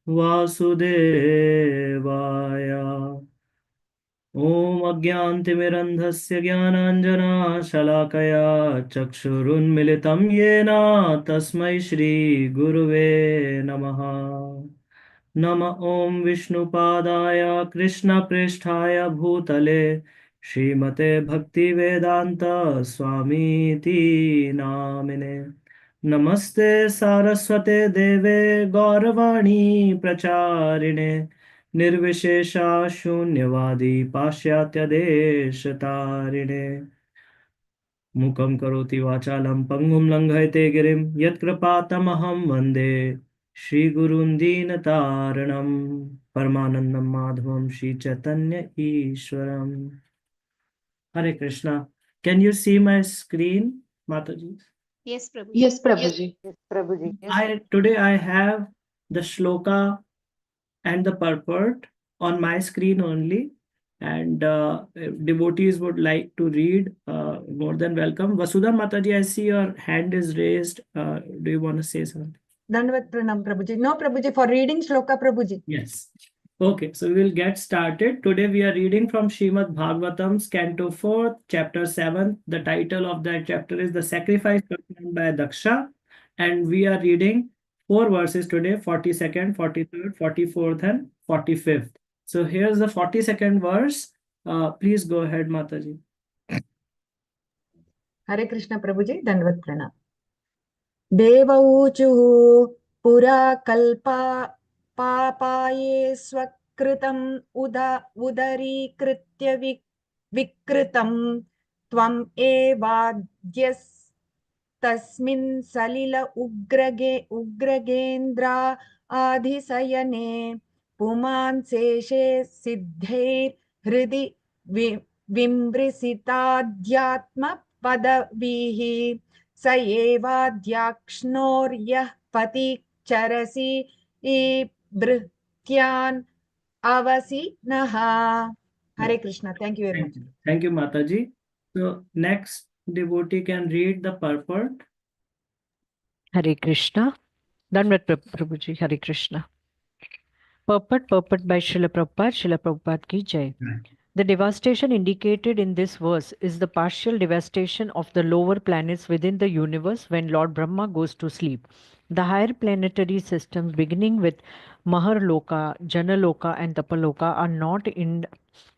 वासुदेवाय। ॐ अज्ञानतिमिरन्धस्य ज्ञानाञ्जनशलाकया चक्षुरुन्मिलितं येन तस्मै श्रीगुरुवे नमः। नम ॐ विष्णुपादाय कृष्णप्रेष्ठाय भूतले श्रीमते भक्तिवेदान्त स्वामीति नामिने। नमस्ते सारस्वते देवे गौरवाणी प्रचारिणे निर्विशेषा शून्यवादी पाश्चात्यदेशतारिणे। मुखं करोति वाचालं पङ्गुं लङ्घयते गिरिं यत्कृपातमहं वन्दे श्रीगुरुं दीनतारणं परमानन्दं माधवं Sri Chaitanya ईश्वरम्। Hare Krishna. Can you see my screen, Mataji? Yes, Prabhu. Yes, Prabhuji. Yes, Prabhuji. Today I have the shloka and the purport on my screen only, and if devotees would like to read, more than welcome. Vasudha Mataji, I see your hand is raised. Do you want to say something? Dandavat Pranam, Prabhuji. No, Prabhuji, for reading shloka, Prabhuji. Yes. Okay, so we will get started. Today we are reading from Shrimad Bhagavatam's Canto 4, Chapter 7. The title of that chapter is The Sacrifice Performed by Daksha. And we are reading 4 verses today, 42nd, 43rd, 44th, and 45th. So here's the 42nd verse. Please go ahead, Mataji. Hare Krishna, Prabhuji. Dandavat Pranam. Devauchuhu pura kalpa papaye swakritam udarikritya vikritam tvam evadyas tasmin salila ugragendra adhisayane puman seshe siddhair hridi vimbrisitādyatma padavihi स एवाद्याक्ष्णोर्यः पति चरसि भृत्यान् avasi naha. Hare Krishna. Thank you very much. Thank you, Mataji. So next devotee can read the purport. Hare Krishna. Dandavat Prabhuji. Hare Krishna. Purport by Srila Prabhupada ki jai. The devastation indicated in this verse is the partial devastation of the lower planets within the universe when Lord Brahma goes to sleep. The higher planetary systems, beginning with Maharloka, Janaloka, and Tapaloka, are not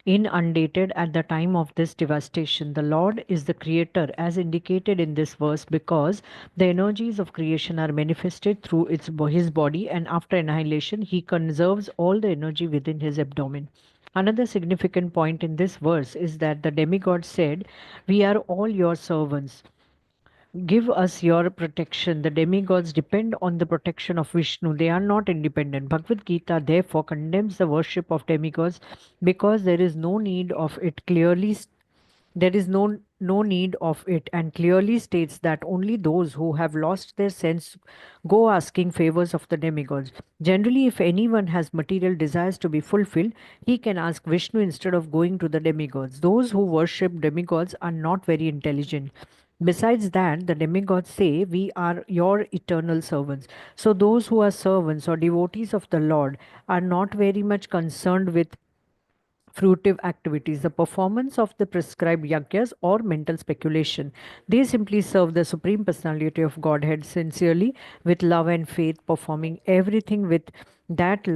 inundated at the time of this devastation. The Lord is the creator, as indicated in this verse, because the energies of creation are manifested through his body, and after annihilation, he conserves all the energy within his abdomen. Another significant point in this verse is that the demigod said, "We are all your servants. Give us your protection." The demigods depend on the protection of Vishnu. They are not independent. Bhagavad Gita therefore condemns the worship of demigods because there is no need of it. There is no need of it, and clearly states that only those who have lost their sense go asking favors of the demigods. Generally, if anyone has material desires to be fulfilled, he can ask Vishnu instead of going to the demigods. Those who worship demigods are not very intelligent. Besides that, the demigods say, "We are your eternal servants." So those who are servants or devotees of the Lord are not very much concerned with fruitive activities, the performance of the prescribed yajnas, or mental speculation. They simply serve the Supreme Personality of Godhead sincerely with love and faith, performing everything with that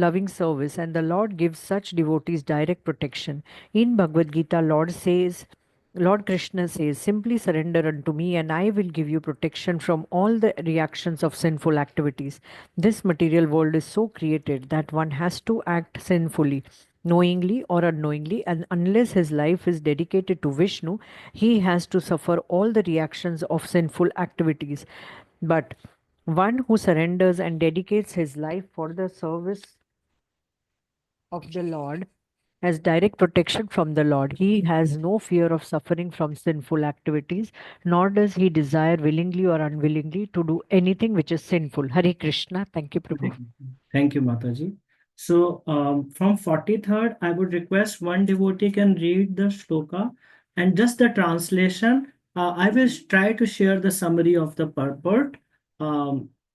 loving service, and the Lord gives such devotees direct protection. In Bhagavad Gita, Lord Krishna says, "Simply surrender unto me, and I will give you protection from all the reactions of sinful activities." This material world is so created that one has to act sinfully, knowingly or unknowingly, and unless his life is dedicated to Vishnu, he has to suffer all the reactions of sinful activities. But one who surrenders and dedicates his life for the service of the Lord has direct protection from the Lord. He has no fear of suffering from sinful activities, nor does he desire willingly or unwillingly to do anything which is sinful. Hare Krishna. Thank you, Prabhu. Thank you, Mataji. So from 43rd, I would request one devotee can read the shloka and just the translation. I will try to share the summary of the purport.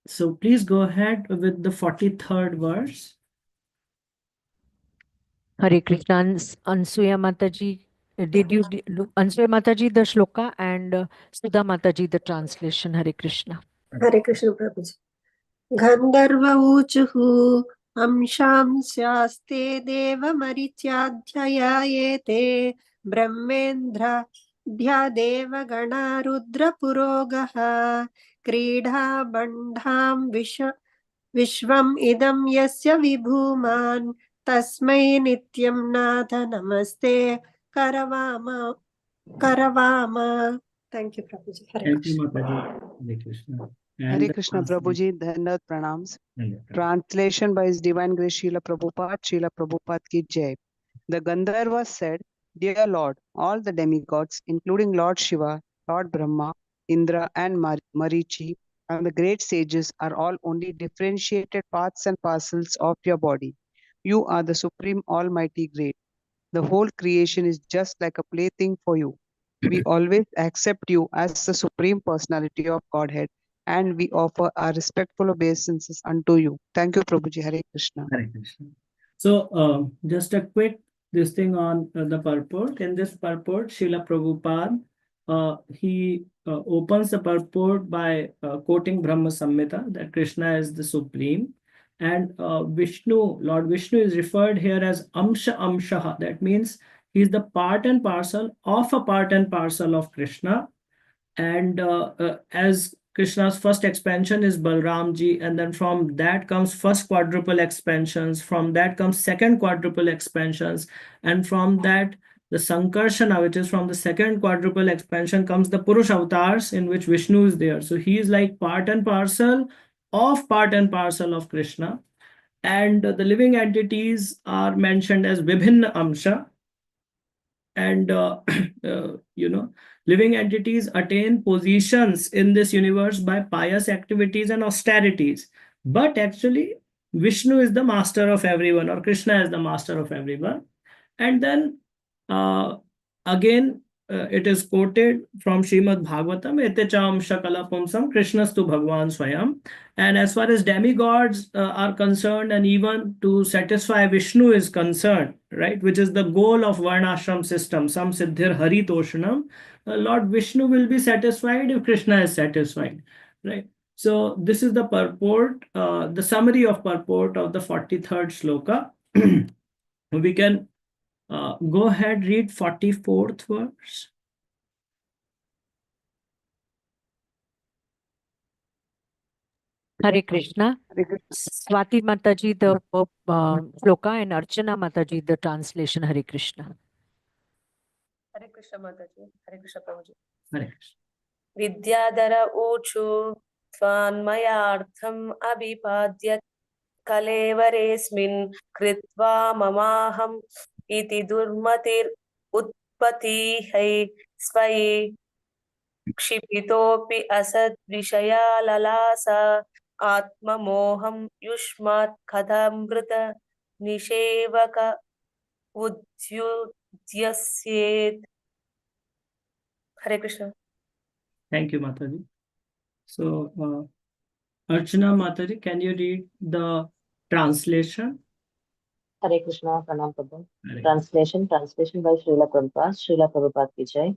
So please go ahead with the 43rd verse. Hare Krishna. Ansuya Mataji, did you Ansuya Mataji the shloka and Sudha Mataji the translation? Hare Krishna. Hare Krishna Prabhuji. Gandharva uchuhu amshamsyaste deva marityadhyayayete brahmendra dhyadeva gana rudra purogaha kridha bandham vishvam idam yasya vibhuman tasmai nityam natha namaste karavama. Thank you, Prabhuji. Hare Thank you, Krishna. Mataji. Hare Krishna. Hare And Krishna Prabhuji, Dhanavad Pranams. Translation. Translation by His Divine Grace Srila Prabhupada Ki Jai. The Gandharvas said, Dear Lord, all the demigods, including Lord Shiva, Lord Brahma, Indra and Marichi, and the great sages are all only differentiated parts and parcels of your body. You are the Supreme Almighty Great. The whole creation is just like a plaything for you. We always accept you as the Supreme Personality of Godhead, and we offer our respectful obeisances unto you. Thank you, Prabhuji. Hare Krishna. Hare Krishna. So, just a quick this thing on the purport. In this purport, Srila Prabhupada, he opens the purport by quoting Brahma Samhita, that Krishna is the supreme, and Vishnu, Lord Vishnu, is referred here as Amsha Amshaha. That means he is the part and parcel of a part and parcel of Krishna. And as Krishna's first expansion is Balramji, and then from that comes first quadruple expansions, from that comes second quadruple expansions, and from that the Sankarshana, which is from the second quadruple expansion, comes the Purush avatars in which Vishnu is there. So he is like part and parcel of Krishna. And the living entities are mentioned as Vibhinna Amsha. And living entities attain positions in this universe by pious activities and austerities, but actually Vishnu is the master of everyone, or Krishna is the master of everyone. And then again it is quoted from Shrimad Bhagavatam, Etecham Shakala Pumsam Krishnastu Bhagwan Swayam. And as far as demigods are concerned, and even to satisfy Vishnu is concerned, right, which is the goal of Varnashram system, Sam Siddhir Hari Toshanam, Lord Vishnu will be satisfied if Krishna is satisfied, right? So this is the purport, the summary of purport of the 43rd shloka. We can go ahead, read 44th verse. Hare Krishna. Hare Krishna. Swati Mataji the shloka and Archana Mataji the translation. Hare Krishna. Hare Krishna Mataji. Hare Krishna Prabhuji. Hare Krishna. Vidyadhara uchu tvanmayartham abhipadya kalevaresmin kritva mamaham iti durmatir utpatihai svai क्षिपितोऽपि असद्विषयाललासा आत्ममोहं युष्मात् कथमृत निषेवक उद्युज्यस्येत्. Hare Krishna. Thank you, Mataji. So, Archana Mataji, can you read the translation? Hare Krishna, Pranam Prabhu. Hare. Translation by Srila Prabhupada Ki Jai.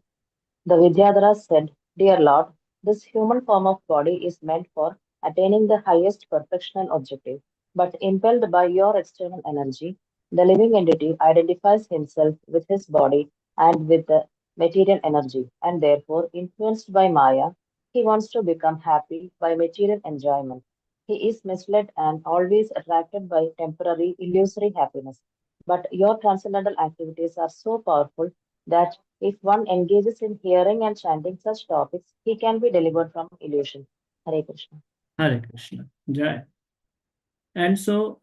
The Vidyadhara said, Dear Lord, this human form of body is meant for attaining the highest perfection and objective, but impelled by your external energy, the living entity identifies himself with his body and with the material energy, and therefore, influenced by Maya, he wants to become happy by material enjoyment. He is misled and always attracted by temporary, illusory happiness. But your transcendental activities are so powerful that if one engages in hearing and chanting such topics, he can be delivered from illusion. Hare Krishna. Hare Krishna. Jai. And so,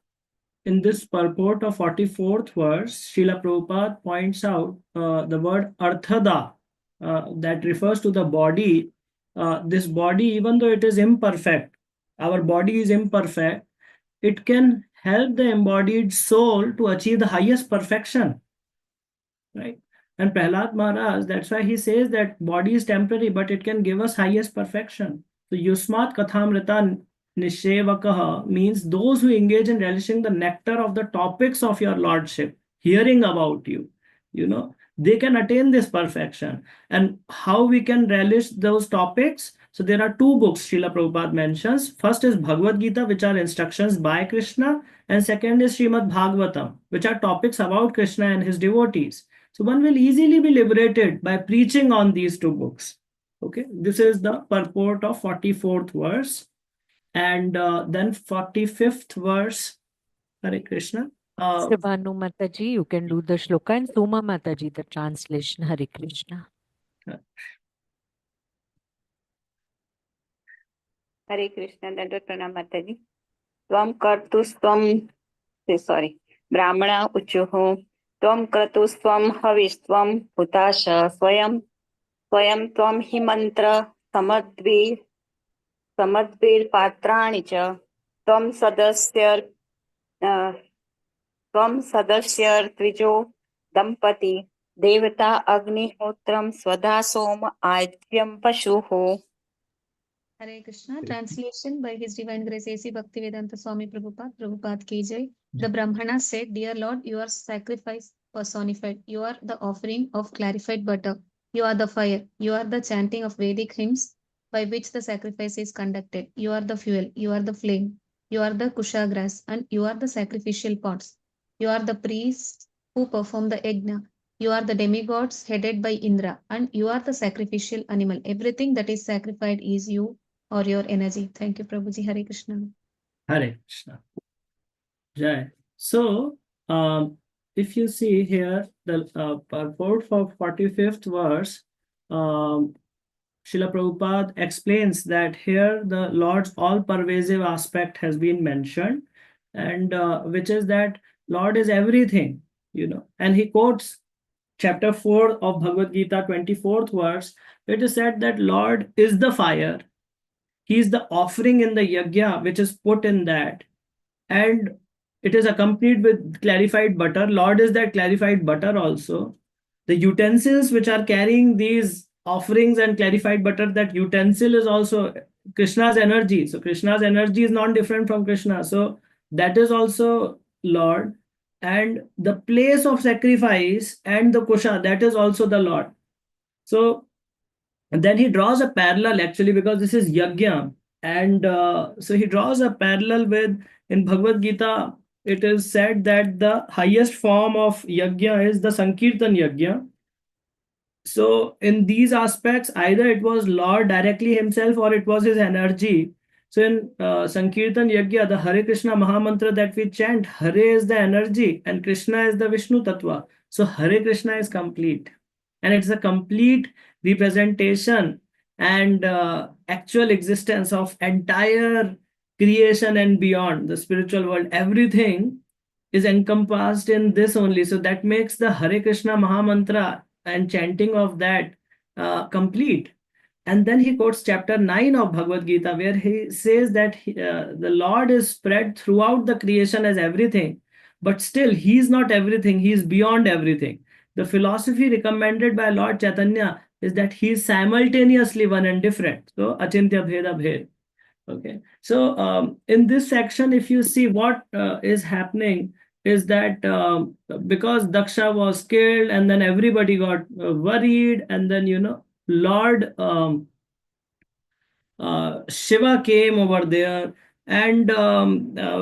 in this purport of 44th verse, Srila Prabhupada points out the word arthada, that refers to the body. This body, even though it is imperfect, our body is imperfect, it can help the embodied soul to achieve the highest perfection, right? And Prahlad Maharaj, that's why he says that body is temporary, but it can give us highest perfection. So Yusmat Kathamrita Nishevakaha means those who engage in relishing the nectar of the topics of your lordship, hearing about you, they can attain this perfection. And how we can relish those topics? So there are two books Srila Prabhupada mentions. First is Bhagavad Gita, which are instructions by Krishna, and second is Shrimad Bhagavatam, which are topics about Krishna and his devotees. So one will easily be liberated by preaching on these two books. Okay, this is the purport of 44th verse. And then 45th verse, Hare Krishna. Bhanu Mataji, you can do the shloka, and Suma Mataji, the translation. Hare Krishna. Hare Krishna, Dandavad Pranam Mataji. Tvam kartustam, sorry, Brahmana uchuhu, Tvam kratustam havistvam hutasha swayam, Swayam tvam himantra samadvir patrani cha, Tvam sadasyar tvijo dampati, Devata agnihotram swada soma ajyam pashuhu. Hare Krishna. Translation by His Divine Grace A.C. Bhaktivedanta Swami Prabhupada Ki Jai. The Brahmana said, Dear Lord, you are sacrifice personified. You are the offering of clarified butter. You are the fire. You are the chanting of Vedic hymns by which the sacrifice is conducted. You are the fuel. You are the flame. You are the kusha grass, and you are the sacrificial pots. You are the priests who perform the yajna. You are the demigods headed by Indra, and you are the sacrificial animal. Everything that is sacrificed is you or your energy. Thank you, Prabhuji. Hare Krishna. Hare Krishna. Jai. So, if you see here, the purport for 45th verse, Srila Prabhupada explains that here the Lord's all-pervasive aspect has been mentioned, and which is that Lord is everything, and he quotes chapter 4 of Bhagavad Gita, 24th verse. It is said that Lord is the fire. He is the offering in the yajna which is put in that, and it is accompanied with clarified butter. Lord is that clarified butter also. The utensils which are carrying these offerings and clarified butter, that utensil is also Krishna's energy. So Krishna's energy is not different from Krishna. So that is also Lord. And the place of sacrifice and the kusha, that is also the Lord. So and then he draws a parallel, actually, because this is yajna. And so he draws a parallel with, in Bhagavad Gita, it is said that the highest form of yajna is the Sankirtan yajna. So in these aspects, either it was Lord directly himself or it was his energy. So in Sankirtan Yajna, the Hare Krishna Mahamantra that we chant, Hare is the energy and Krishna is the Vishnu Tattva. So Hare Krishna is complete. And it's a complete representation and actual existence of entire creation and beyond, the spiritual world. Everything is encompassed in this only. So that makes the Hare Krishna Mahamantra and chanting of that complete. And then he quotes chapter 9 of Bhagavad Gita, where he says that the Lord is spread throughout the creation as everything, but still he is not everything, he is beyond everything. The philosophy recommended by Lord Chaitanya is that he is simultaneously one and different. So achintya bheda bhed. Okay. So in this section, if you see what is happening, is that because Daksha was killed and then everybody got worried, and then Lord Shiva came over there, and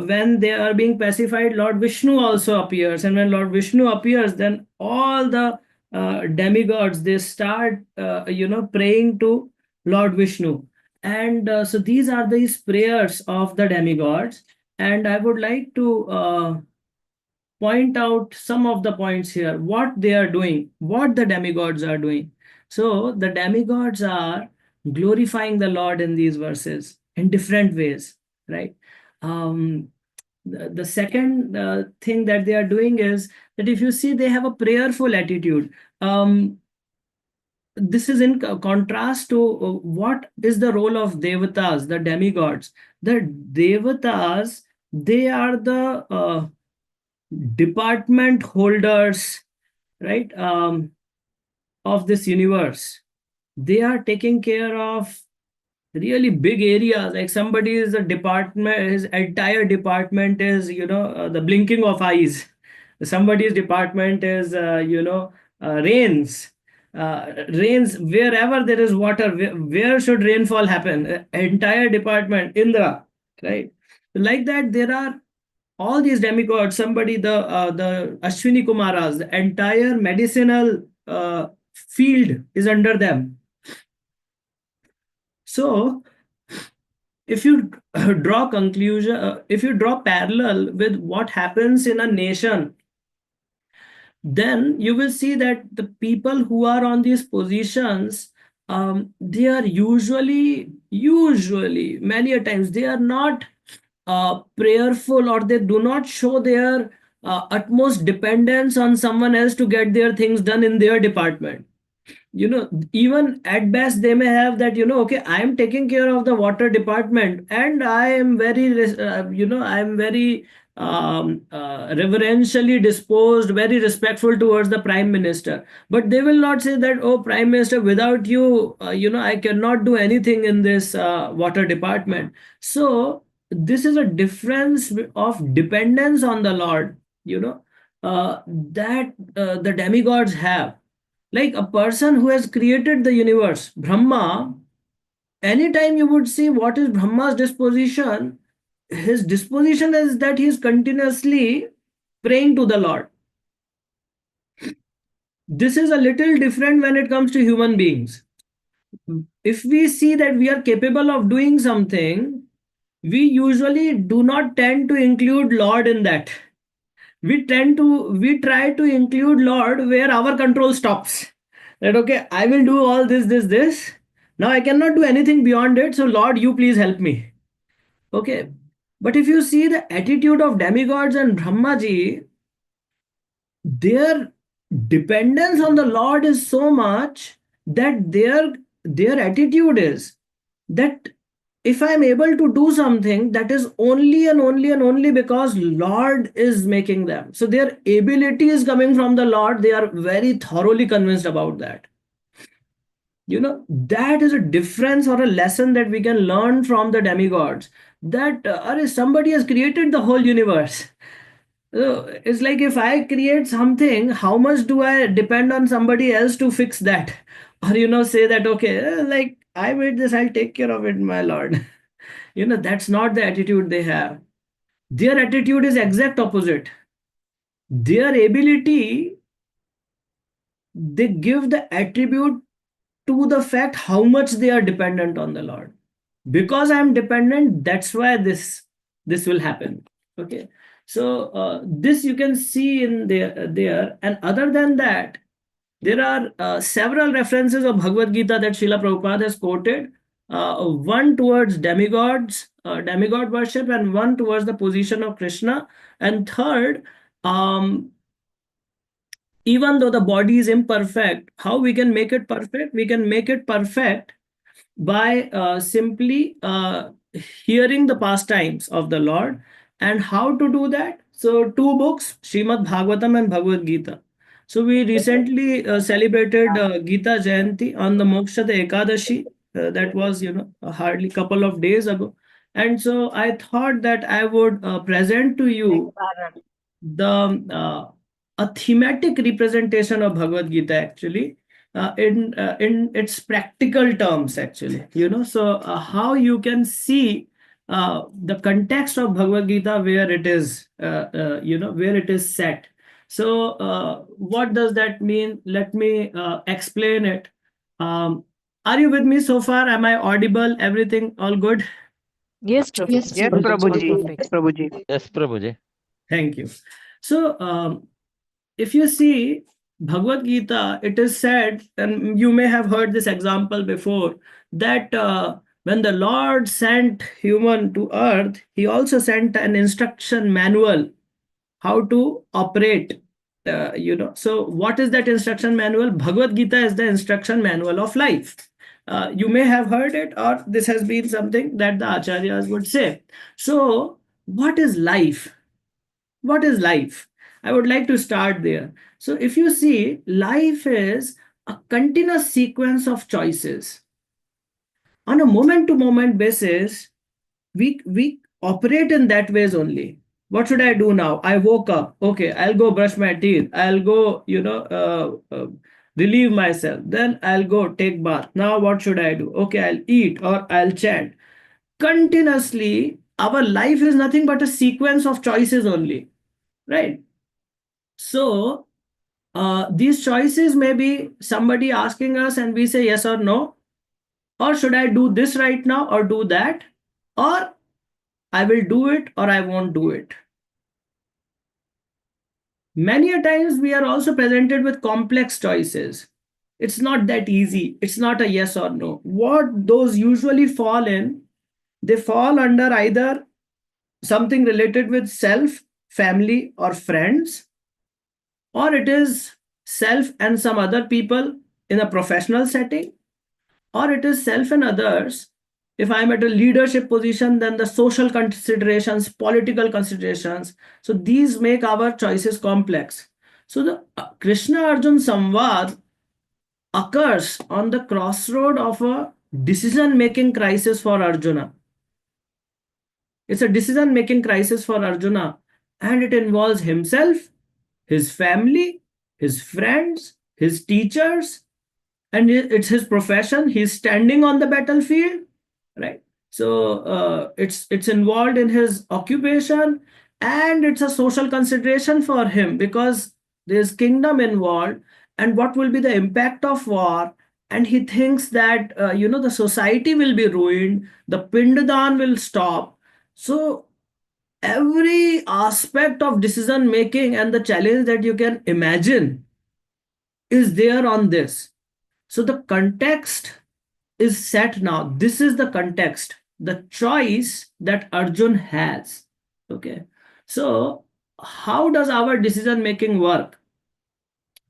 when they are being pacified, Lord Vishnu also appears, and when Lord Vishnu appears, then all the demigods, they start praying to Lord Vishnu. And so these are these prayers of the demigods, and I would like to point out some of the points here, what they are doing, what the demigods are doing. So the demigods are glorifying the Lord in these verses in different ways, right? The second thing that they are doing is that if you see, they have a prayerful attitude. This is in contrast to what is the role of devatas, the demigods. The devatas, they are the department holders, right, of this universe. They are taking care of really big areas, like somebody is a department, his entire department is, the blinking of eyes. Somebody's department is, rains wherever there is water. Where should rainfall happen? Entire department, Indra, right? Like that, there are all these demigods. Somebody, the Ashwini Kumaras, the entire medicinal field is under them. So if you draw conclusion, if you draw parallel with what happens in a nation, then you will see that the people who are on these positions, they are usually many a times they are not prayerful, or they do not show their utmost dependence on someone else to get their things done in their department. Even at best they may have that, okay, I am taking care of the water department, and I am very I am very reverentially disposed, very respectful towards the prime minister. But they will not say that, oh, prime minister, without you, I cannot do anything in this water department. So this is a difference of dependence on the Lord, that the demigods have. Like a person who has created the universe, Brahma, anytime you would see what is Brahma's disposition, his disposition is that he is continuously praying to the Lord. This is a little different when it comes to human beings. If we see that we are capable of doing something, we usually do not tend to include Lord in that. We try to include Lord where our control stops. That, okay, I will do all this. Now I cannot do anything beyond it. So Lord, you please help me. Okay. But if you see the attitude of demigods and Brahmaji, their dependence on the Lord is so much that their attitude is that if I'm able to do something, that is only and only and only because Lord is making them. So their ability is coming from the Lord. They are very thoroughly convinced about that. That is a difference or a lesson that we can learn from the demigods. That somebody has created the whole universe. So it's like, if I create something, how much do I depend on somebody else to fix that? Or, say that, okay, like I made this, I'll take care of it, my Lord. That's not the attitude they have. Their attitude is exact opposite. Their ability, they give the attribute to the fact how much they are dependent on the Lord. Because I'm dependent, that's why this will happen. Okay. So this you can see in there. And other than that, there are several references of Bhagavad Gita that Srila Prabhupada has quoted. One towards demigods, demigod worship, and one towards the position of Krishna. And third, even though the body is imperfect, how we can make it perfect? We can make it perfect by simply hearing the pastimes of the Lord. And how to do that? So two books, Shrimad Bhagavatam and Bhagavad Gita. So we recently celebrated Gita Jayanti on the Mokshada Ekadashi. That was, hardly couple of days ago. And so I thought that I would present to you the a thematic representation of Bhagavad Gita, actually, in its practical terms, actually. So how you can see the context of Bhagavad Gita, where it is where it is set. So what does that mean? Let me explain it. Are you with me so far? Am I audible? Everything all good? Yes, Prabhuji. Yes, Yes, Prabhuji. Perfect. Prabhuji. Yes, Prabhuji. Thank you. So if you see Bhagavad Gita, it is said, and you may have heard this example before, that when the Lord sent human to earth, he also sent an instruction manual how to operate. So what is that instruction manual? Bhagavad Gita is the instruction manual of life. You may have heard it, or this has been something that the acharyas would say. So what is life? What is life? I would like to start there. So if you see, life is a continuous sequence of choices. On a moment-to-moment basis, we operate in that ways only. What should I do now? I woke up. Okay, I'll go brush my teeth. I'll go, relieve myself. Then I'll go take bath. Now what should I do? Okay, I'll eat or I'll chant. Continuously, our life is nothing but a sequence of choices only, right? So these choices may be somebody asking us and we say yes or no, or should I do this right now or do that, or I will do it or I won't do it. Many a times we are also presented with complex choices. It's not that easy. It's not a yes or no. What those usually fall in, they fall under either something related with self, family, or friends, or it is self and some other people in a professional setting, or it is self and others. If I'm at a leadership position, then the social considerations, political considerations. So these make our choices complex. So the Krishna Arjun Samvad occurs on the crossroad of a decision making crisis for Arjuna. It's a decision making crisis for Arjuna, and it involves himself, his family, his friends, his teachers, and it's his profession. He's standing on the battlefield, right? So it's involved in his occupation, and it's a social consideration for him because there's kingdom involved, and what will be the impact of war. And he thinks that the society will be ruined, the pindadan will stop. So every aspect of decision making and the challenge that you can imagine is there on this. So the context is set now. This is the context, the choice that Arjun has. Okay. So how does our decision making work?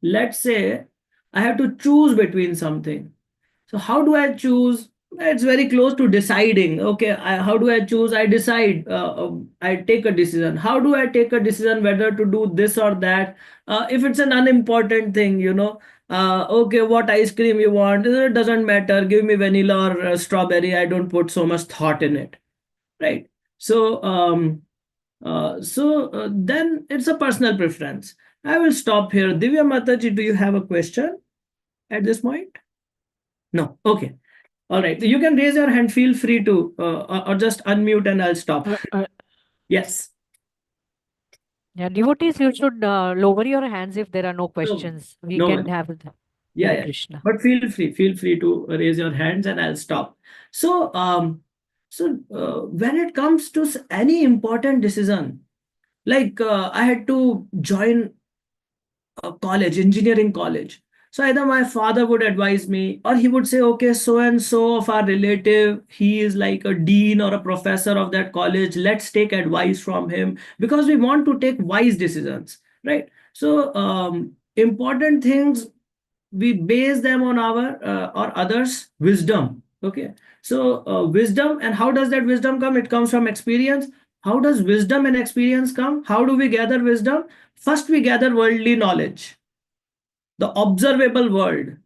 Let's say I have to choose between something. So how do I choose? It's very close to deciding. Okay, how do I choose? I decide. I take a decision. How do I take a decision whether to do this or that? If it's an unimportant thing, okay, what ice cream you want? It doesn't matter. Give me vanilla or strawberry. I don't put so much thought in it, right? So, then it's a personal preference. I will stop here. Divya Mataji, do you have a question at this point? No. Okay. All right. You can raise your hand. Feel free to, or just unmute and I'll stop. Yes. Yeah, devotees, you should lower your hands if there are no questions. We no can one. have it. Yeah, Hare yeah. Krishna. But feel free to raise your hands and I'll stop. So, when it comes to any important decision, like I had to join a college, engineering college. So either my father would advise me, or he would say, okay, so and so of our relative, he is like a dean or a professor of that college. Let's take advice from him because we want to take wise decisions, right? So important things, we base them on our or others' wisdom. Okay. So wisdom, and how does that wisdom come? It comes from experience. How does wisdom and experience come? How do we gather wisdom? First, we gather worldly knowledge, the observable world.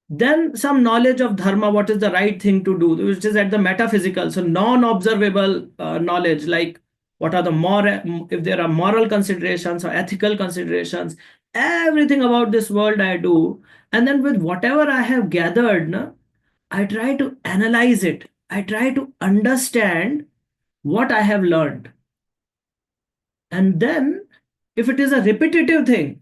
Then some knowledge of dharma, what is the right thing to do, which is at the metaphysical. So non-observable knowledge, like what are the moral, if there are moral considerations or ethical considerations, everything about this world I do. And then with whatever I have gathered, I try to analyze it. I try to understand what I have learned. And then if it is a repetitive thing,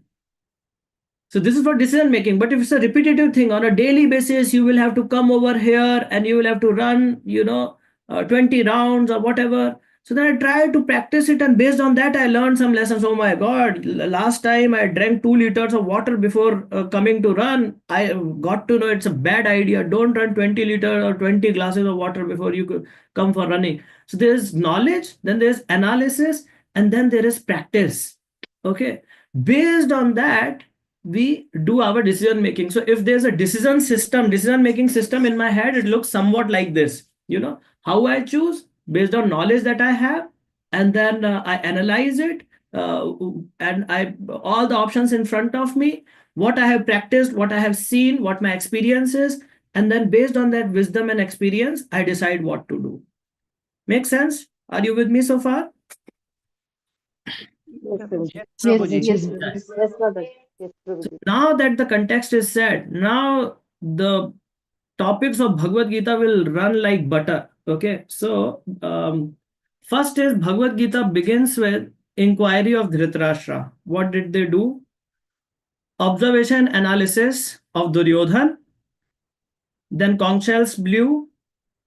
so this is for decision making. But if it's a repetitive thing on a daily basis, you will have to come over here and you will have to run, 20 rounds or whatever. So then I try to practice it, and based on that, I learned some lessons. Oh my God, last time I drank 2 liters of water before coming to run. I got to know it's a bad idea. Don't run 20 liters or 20 glasses of water before you could come for running. So there's knowledge, then there's analysis, and then there is practice. Okay. Based on that, we do our decision making. So if there's a decision making system in my head, it looks somewhat like this. How I choose based on knowledge that I have, and then I analyze it, and I all the options in front of me, what I have practiced, what I have seen, what my experience is, And then based on that wisdom and experience, I decide what to do. Make sense? Are you with me so far? Yes, Prabhuji. Yes, Yes, Prabhuji. yes. Yes, Mother. Yes, Prabhuji. Now that the context is set, now the topics of Bhagavad Gita will run like butter. Okay, so first is Bhagavad Gita begins with inquiry of Dhritarashtra. What did they do? Observation analysis of Duryodhan, then conch shells blew,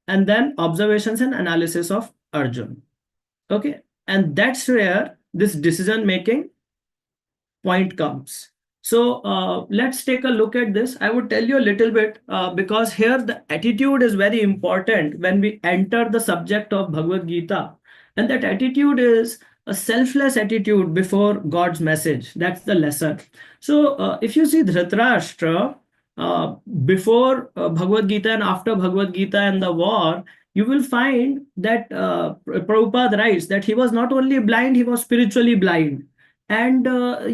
and then observations and analysis of Arjun. Okay, and that's where this decision making point comes. So let's take a look at this. I would tell you a little bit because here the attitude is very important when we enter the subject of Bhagavad Gita. And that attitude is a selfless attitude before God's message. That's the lesson. So if you see Dhritarashtra before Bhagavad Gita and after Bhagavad Gita and the war, you will find that Prabhupada writes that he was not only blind, he was spiritually blind. And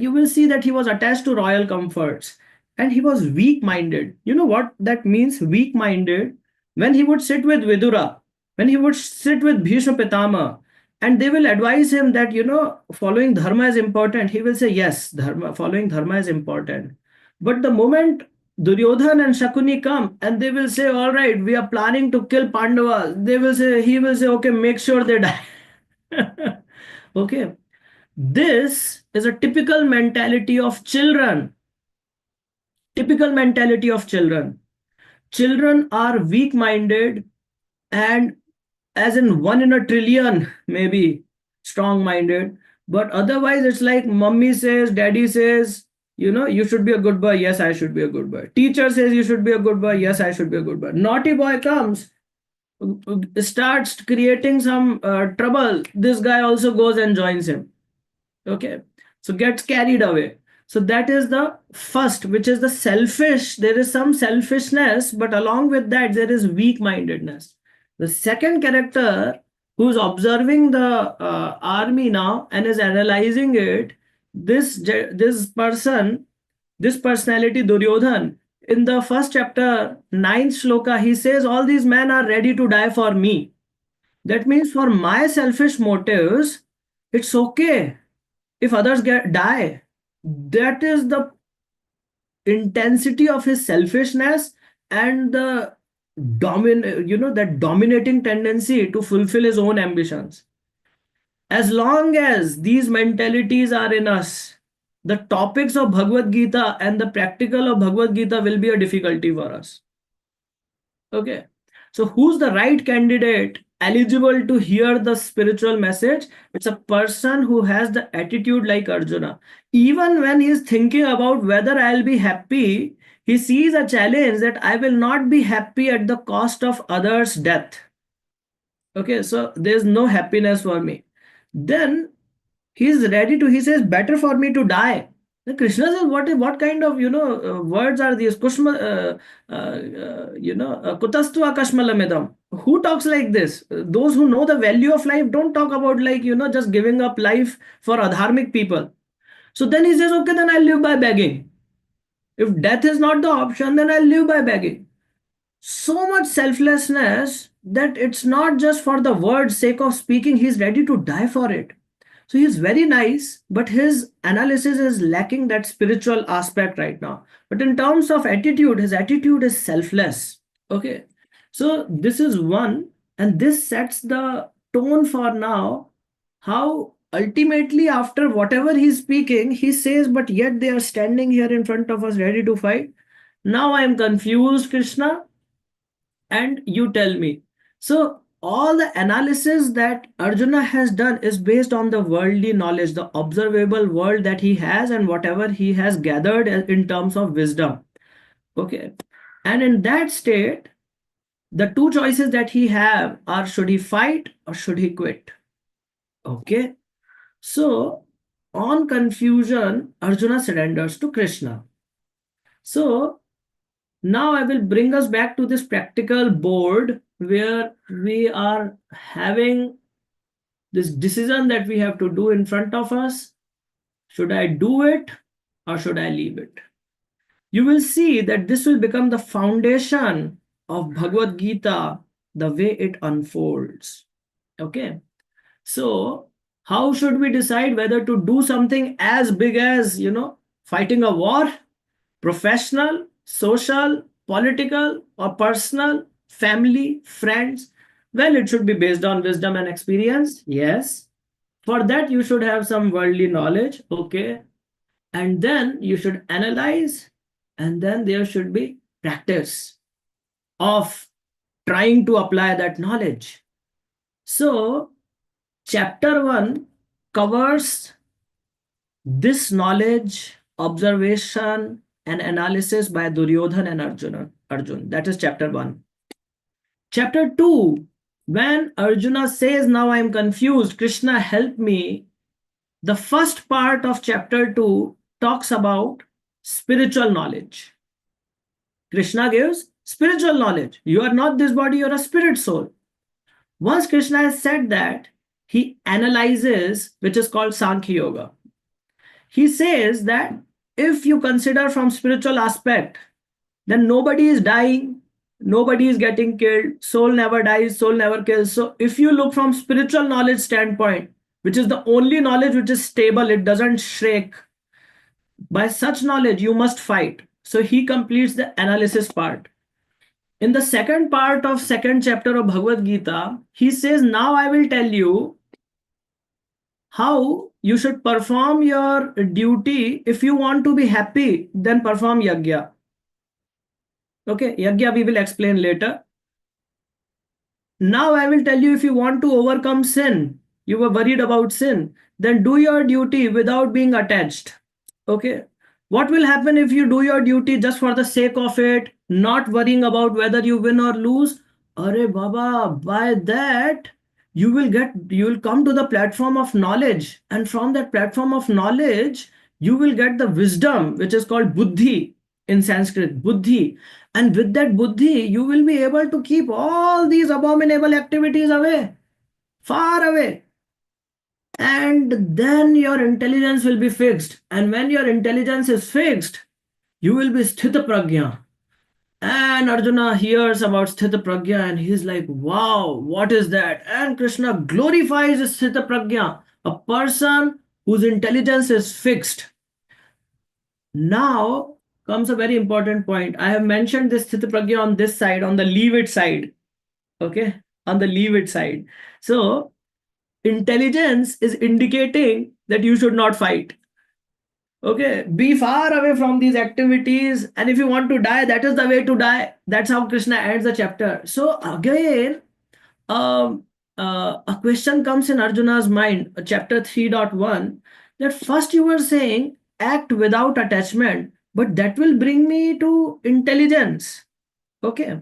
you will see that he was attached to royal comforts and he was weak minded. You know what that means, weak minded? When he would sit with Vidura, when he would sit with Bhishma Pitama, and they will advise him that, following dharma is important, he will say, yes, following dharma is important. But the moment Duryodhan and Shakuni come and they will say, all right, we are planning to kill Pandavas, he will say, okay, make sure they die. Okay. This is a typical mentality of children. Typical mentality of children. Children are weak-minded and as in 1 in a trillion, maybe strong-minded. But otherwise, it's like mummy says, daddy says, you should be a good boy. Yes, I should be a good boy. Teacher says you should be a good boy. Yes, I should be a good boy. Naughty boy comes, starts creating some trouble. This guy also goes and joins him. Okay, so gets carried away. So that is the first, which is the selfish. There is some selfishness, but along with that there is weak-mindedness. The second character who's observing the army now and is analyzing it, this person, this personality Duryodhan, in the first chapter 9th shloka, he says all these men are ready to die for me. That means for my selfish motives, it's okay if others die. That is the intensity of his selfishness and the that dominating tendency to fulfill his own ambitions. As long as these mentalities are in us, the topics of Bhagavad Gita and the practical of Bhagavad Gita will be a difficulty for us. Okay, so who's the right candidate eligible to hear the spiritual message? It's a person who has the attitude like Arjuna. Even when he is thinking about whether I'll be happy, he sees a challenge that I will not be happy at the cost of others' death. Okay, so there's no happiness for me. Then he says, better for me to die. Then Krishna says, what kind of, words are these? Kutastu akashmalamidam. Who talks like this? Those who know the value of life don't talk about just giving up life for adharmic people. So then he says, okay, then I'll live by begging. If death is not the option, then I'll live by begging. So much selflessness that it's not just for the word's sake of speaking, he's ready to die for it. So he's very nice, but his analysis is lacking that spiritual aspect right now. But in terms of attitude, his attitude is selfless. Okay. So this is one, and this sets the tone for now, how ultimately after whatever he's speaking, he says, but yet they are standing here in front of us ready to fight. Now I am confused, Krishna, and you tell me. So all the analysis that Arjuna has done is based on the worldly knowledge, the observable world that he has and whatever he has gathered in terms of wisdom. Okay. And in that state, the two choices that he have are, should he fight or should he quit? Okay. So on confusion, Arjuna surrenders to Krishna. So now I will bring us back to this practical board where we are having this decision that we have to do in front of us. Should I do it or should I leave it? You will see that this will become the foundation of Bhagavad Gita, the way it unfolds. Okay. So how should we decide whether to do something as big as, fighting a war, professional, social, political, or personal, family, friends? Well, it should be based on wisdom and experience. Yes. For that, you should have some worldly knowledge. Okay. And then you should analyze, and then there should be practice of trying to apply that knowledge. So, chapter 1 covers this knowledge, observation, and analysis by Duryodhan and Arjun. That is chapter 1. Chapter 2, when Arjuna says, "Now I am confused, Krishna help me," the first part of chapter 2 talks about spiritual knowledge. Krishna gives spiritual knowledge. You are not this body, you are a spirit soul. Once Krishna has said that, he analyzes, which is called Sankhya Yoga. He says that if you consider from spiritual aspect, then nobody is dying, nobody is getting killed, soul never dies, soul never kills. So if you look from spiritual knowledge standpoint, which is the only knowledge which is stable, it doesn't shake, by such knowledge you must fight. So he completes the analysis part. In the second part of second chapter of Bhagavad Gita, he says, now I will tell you how you should perform your duty. If you want to be happy, then perform yajna. Okay, yajna we will explain later. Now I will tell you, if you want to overcome sin, you were worried about sin, then do your duty without being attached. Okay. What will happen if you do your duty just for the sake of it, not worrying about whether you win or lose? Arey Baba, by that, you will come to the platform of knowledge. And from that platform of knowledge, you will get the wisdom, which is called buddhi in Sanskrit, buddhi. And with that buddhi, you will be able to keep all these abominable activities away, far away. And then your intelligence will be fixed. And when your intelligence is fixed, you will be sthita prajna. And Arjuna hears about sthita prajna and he's like, wow, what is that? And Krishna glorifies sthita prajna, a person whose intelligence is fixed. Now comes a very important point. I have mentioned this sthita prajna on this side, on the leave it side. Okay, on the leave it side. So intelligence is indicating that you should not fight. Okay, be far away from these activities, and if you want to die, that is the way to die. That's how Krishna ends the chapter. So again, a question comes in Arjuna's mind, chapter 3.1, that first you were saying act without attachment, but that will bring me to intelligence. Okay,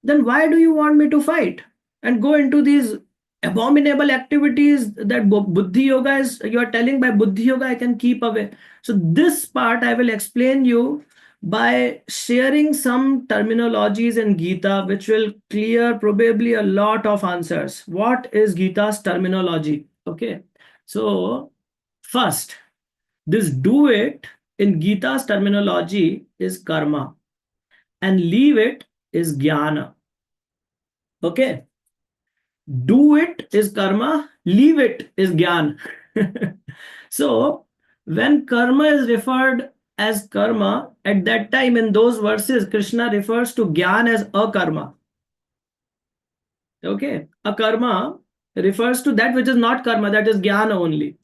then why do you want me to fight and go into these abominable activities that buddhi yoga is, you are telling by buddhi yoga I can keep away? So this part I will explain you by sharing some terminologies in Gita, which will clear probably a lot of answers. What is Gita's terminology? Okay, so first, this do it in Gita's terminology is karma, and leave it is jnana. Okay, do it is karma, leave it is gyan. So when karma is referred as karma, at that time in those verses, Krishna refers to gyan as akarma. Okay, akarma refers to that which is not karma, that is gyan only.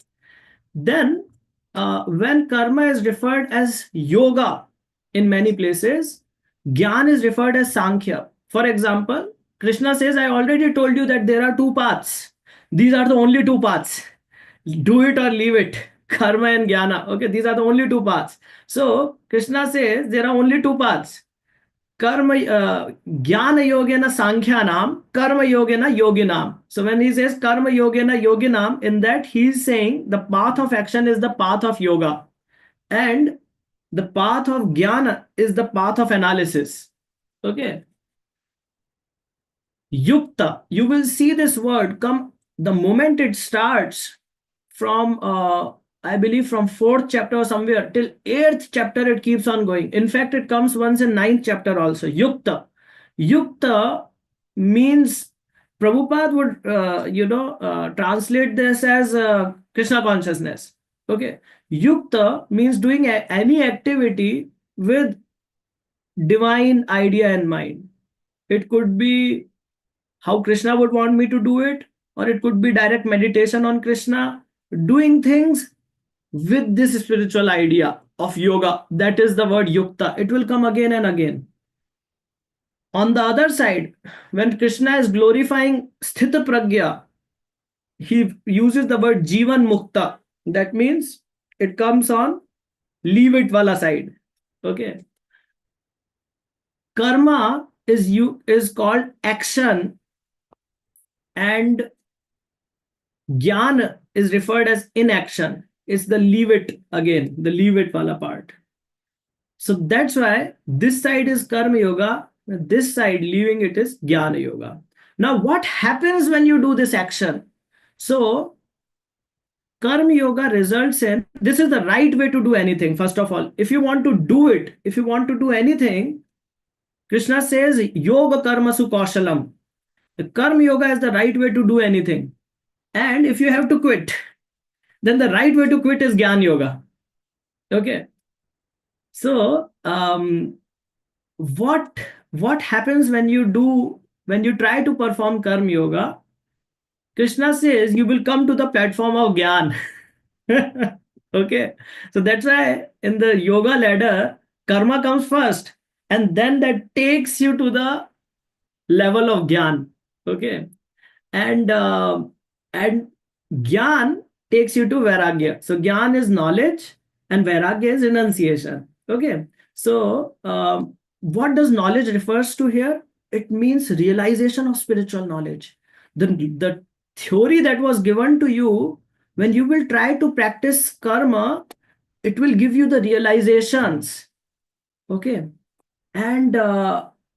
Then when karma is referred as yoga in many places, gyan is referred as sankhya. For example, Krishna says, I already told you that there are two paths. These are the only two paths. Do it or leave it. Karma and jnana. Okay, these are the only two paths. So Krishna says there are only two paths. Karma, jnana yogena sankhyanam, karma yogena yoginam. So when he says karma yogena yoginam, in that he is saying the path of action is the path of yoga, and the path of jnana is the path of analysis. Okay. Yukta, you will see this word come the moment it starts from I believe from 4th chapter or somewhere till 8th chapter, it keeps on going. In fact, it comes once in 9th chapter also. Yukta. Yukta means, Prabhupada would translate this as Krishna consciousness. Okay, Yukta means doing any activity with divine idea in mind. It could be how Krishna would want me to do it, or it could be direct meditation on Krishna, doing things with this spiritual idea of yoga. That is the word yukta. It will come again and again. On the other side, when Krishna is glorifying sthita pragya, he uses the word jivan mukta. That means it comes on leave it wala side. Okay. Karma is called action, and jnana is referred as inaction. It's the leave it again, the leave it wala part. So that's why this side is karma yoga, this side leaving it is jnana yoga. Now, what happens when you do this action? So, karma yoga results in, this is the right way to do anything. First of all, if you want to do it, if you want to do anything, Krishna says yoga karma su kaushalam. The karma yoga is the right way to do anything. And if you have to quit, then the right way to quit is jnana yoga. Okay. So, what happens when you try to perform karma yoga? Krishna says you will come to the platform of gyan. Okay, so that's why in the yoga ladder, karma comes first, and then that takes you to the level of gyan. Okay, and gyan takes you to vairagya. So gyan is knowledge, and vairagya is renunciation. Okay, so what does knowledge refers to here? It means realization of spiritual knowledge. The theory that was given to you, when you will try to practice karma, it will give you the realizations. Okay, and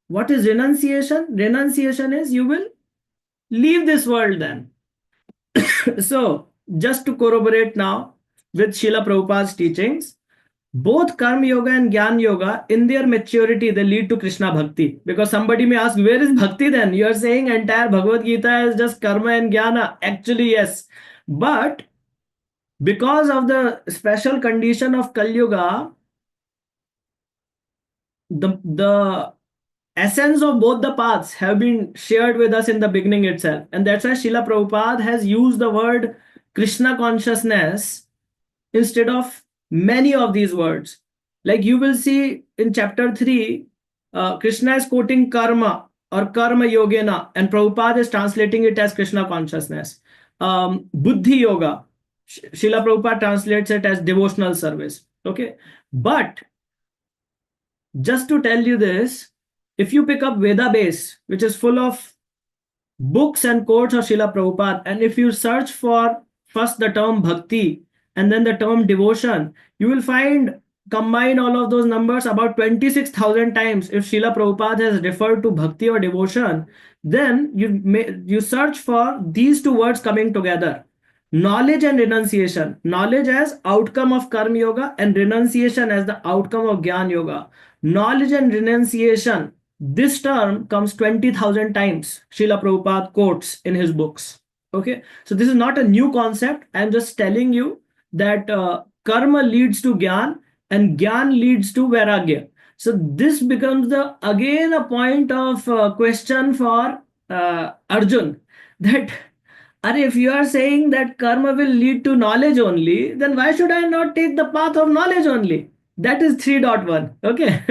what is renunciation? Renunciation is you will leave this world then. So, just to corroborate now with Srila Prabhupada's teachings, both karma yoga and jnana yoga, in their maturity, they lead to Krishna bhakti. Because somebody may ask, where is bhakti then? You are saying entire Bhagavad Gita is just karma and jnana. Actually, yes. But because of the special condition of Kali Yuga, the essence of both the paths have been shared with us in the beginning itself. And that's why Srila Prabhupada has used the word Krishna consciousness instead of many of these words. Like you will see in chapter 3, Krishna is quoting karma or karma yogena, and Prabhupada is translating it as Krishna consciousness. Buddhi yoga, Srila Prabhupada translates it as devotional service. Okay, but just to tell you this, if you pick up Veda base, which is full of books and quotes of Srila Prabhupada, and if you search for first the term bhakti and then the term devotion, you will find, combine all of those numbers about 26,000 times. If Srila Prabhupada has referred to bhakti or devotion, then you search for these two words coming together. Knowledge and renunciation. Knowledge as outcome of karma yoga and renunciation as the outcome of jnana yoga. Knowledge and renunciation, this term comes 20,000 times. Srila Prabhupada quotes in his books. Okay, so this is not a new concept. I'm just telling you that karma leads to gyan and gyan leads to vairagya. So this becomes again a point of question for Arjun, that if you are saying that karma will lead to knowledge only, then why should I not take the path of knowledge only? That is 3.1. Okay.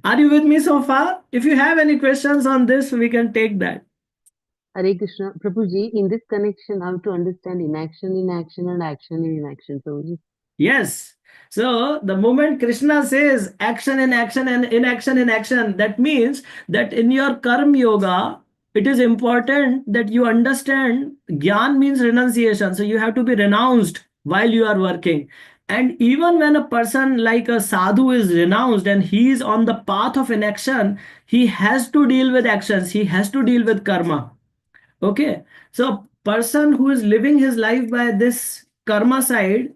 Are you with me so far? If you have any questions on this, we can take that. Hare Krishna. Prabhuji, in this connection, how to understand inaction in action and action in inaction, Prabhuji? Yes. So the moment Krishna says action in action and inaction in action, that means that in your karma yoga, it is important that you understand Gyan means renunciation. So you have to be renounced while you are working. And even when a person like a sadhu is renounced and he is on the path of inaction, he has to deal with actions. He has to deal with karma. Okay. So person who is living his life by this karma side,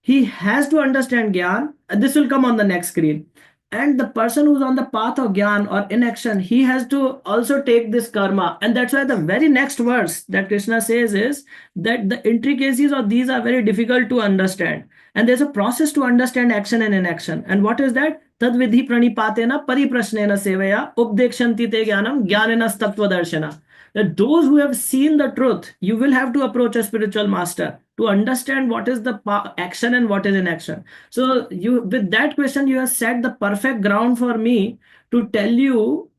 he has to understand Gyan. This will come on the next screen. And the person who's on the path of gyan or inaction, he has to also take this karma. And that's why the very next verse that Krishna says is that the intricacies of these are very difficult to understand. And there's a process to understand action and inaction. And what is that? Tad vidhi pranipatena pariprashnena sevaya updekshanti te jnanam jnanena tattvadarshana. That those who have seen the truth, you will have to approach a spiritual master to understand what is the action and what is inaction. So you, with that question, you have set the perfect ground for me to tell you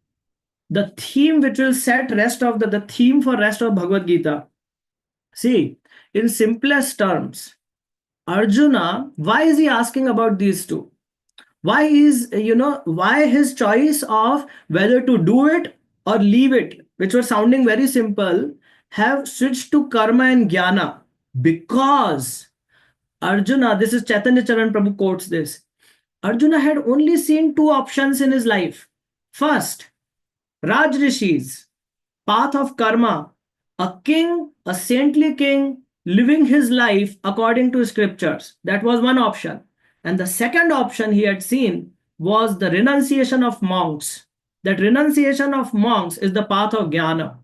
the theme which will set rest of the theme for rest of Bhagavad Gita. See, in simplest terms, Arjuna, why is he asking about these two? Why is, why his choice of whether to do it or leave it, which was sounding very simple, have switched to karma and jnana? Because Arjuna, this is Chaitanya Charan Prabhu quotes this. Arjuna had only seen two options in his life. First, Raj Rishis, path of karma, a king, a saintly king, living his life according to scriptures. That was one option. And the second option he had seen was the renunciation of monks. That renunciation of monks is the path of jnana.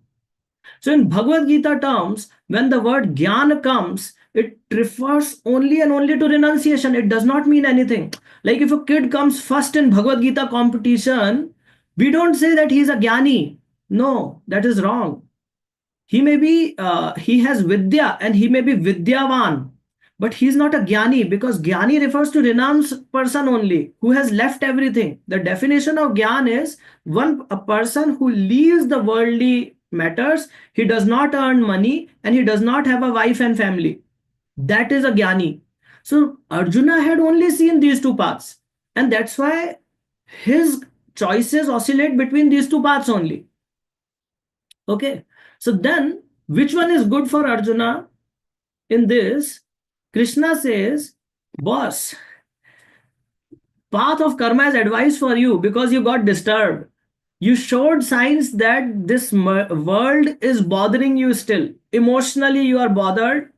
So in Bhagavad Gita terms, when the word jnana comes, it refers only and only to renunciation. It does not mean anything. Like if a kid comes first in Bhagavad Gita competition, we don't say that he's a jnani. No, that is wrong. He may be, he has vidya and he may be vidyavan, but he's not a jnani, because jnani refers to renounced person only, who has left everything. The definition of jnana is a person who leaves the worldly matters, he does not earn money, and he does not have a wife and family. That is a jnani. So Arjuna had only seen these two paths, and that's why his choices oscillate between these two paths only. Okay, so then which one is good for Arjuna in this? Krishna says, boss, path of karma is advice for you because you got disturbed. You showed signs that this world is bothering you still. Emotionally, you are bothered.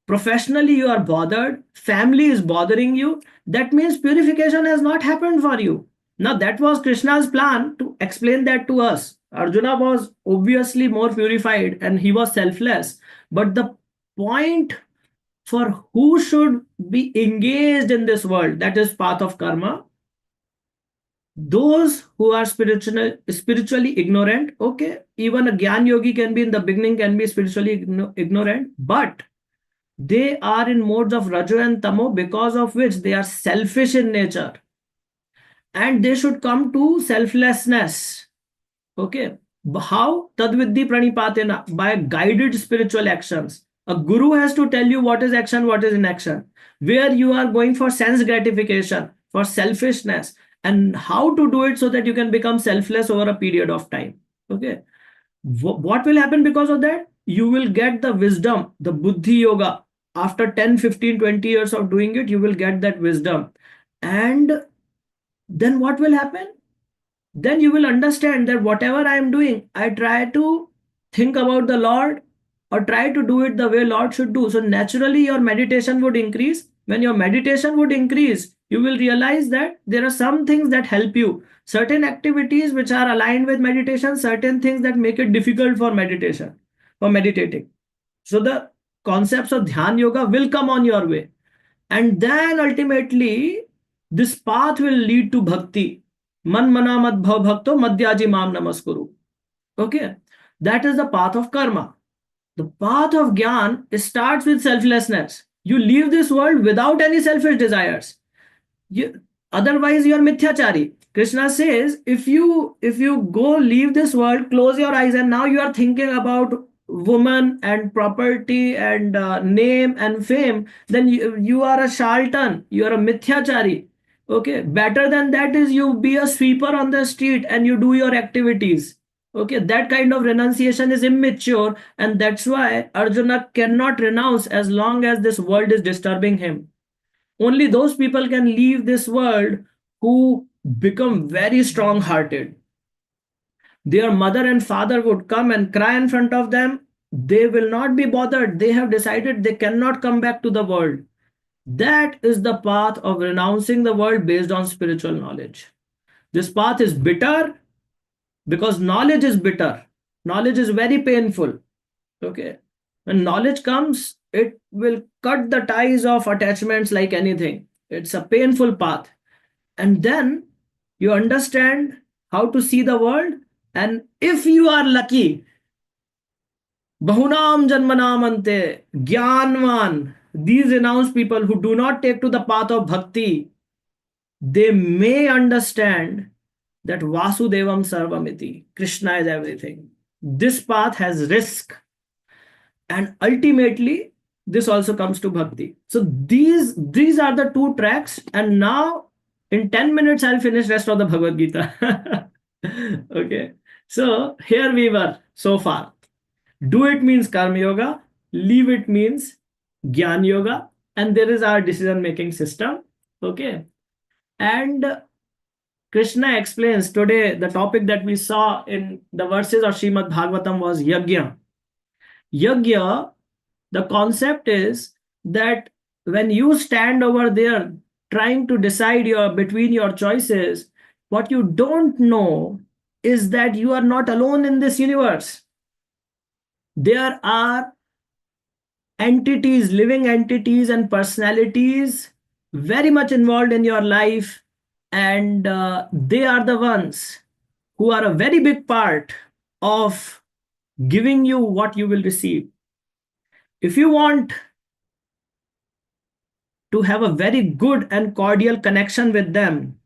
Professionally, you are bothered. Family is bothering you. That means purification has not happened for you. Now, that was Krishna's plan to explain that to us. Arjuna was obviously more purified and he was selfless. But the point for who should be engaged in this world, that is path of karma, those who are spiritually ignorant. Okay, even a Gyan Yogi can be in the beginning, can be spiritually ignorant, but they are in modes of Rajo and Tamo, because of which they are selfish in nature. And they should come to selflessness. Okay. How? Tadvidhi pranipatena, by guided spiritual actions. A guru has to tell you what is action, what is inaction, where you are going for sense gratification, for selfishness, and how to do it so that you can become selfless over a period of time. Okay. What will happen because of that? You will get the wisdom, the buddhi yoga. After 10, 15, 20 years of doing it, you will get that wisdom. And then what will happen? Then you will understand that whatever I am doing, I try to think about the Lord or try to do it the way Lord should do. So naturally your meditation would increase. When your meditation would increase, you will realize that there are some things that help you. Certain activities which are aligned with meditation, certain things that make it difficult for meditation, for meditating. So the concepts of Dhyan Yoga will come on your way. And then ultimately, this path will lead to bhakti. Man mana mad bhav bhakto madhyaji mam namaskuru. Okay, that is the path of karma. The path of Gyan starts with selflessness. You leave this world without any selfish desires. Otherwise, you are mithyachari. Krishna says, if you go leave this world, close your eyes, and now you are thinking about woman and property and name and fame, then you are a charlatan. You are a mithyachari. Okay, better than that is you be a sweeper on the street and you do your activities. Okay, that kind of renunciation is immature, and that's why Arjuna cannot renounce as long as this world is disturbing him. Only those people can leave this world who become very strong hearted. Their mother and father would come and cry in front of them. They will not be bothered. They have decided they cannot come back to the world. That is the path of renouncing the world based on spiritual knowledge. This path is bitter because knowledge is bitter. Knowledge is very painful. Okay. When knowledge comes, it will cut the ties of attachments like anything. It's a painful path. And then you understand how to see the world. And if you are lucky, Bahunam Janmanamante, Gyanvan, these renounced people who do not take to the path of bhakti, they may understand that Vasudevam Sarvamiti, Krishna is everything. This path has risk. And ultimately, this also comes to bhakti. So these are the two tracks. And now in 10 minutes, I'll finish rest of the Bhagavad Gita. Okay. So here we were so far. Do it means karma yoga, leave it means jnana yoga, and there is our decision making system. Okay. And Krishna explains today the topic that we saw in the verses of Shrimad Bhagavatam was yajna. Yajna, the concept is that when you stand over there trying to decide between your choices, what you don't know is that you are not alone in this universe. There are entities, living entities and personalities very much involved in your life, and they are the ones who are a very big part of giving you what you will receive. If you want to have a very good and cordial connection with them,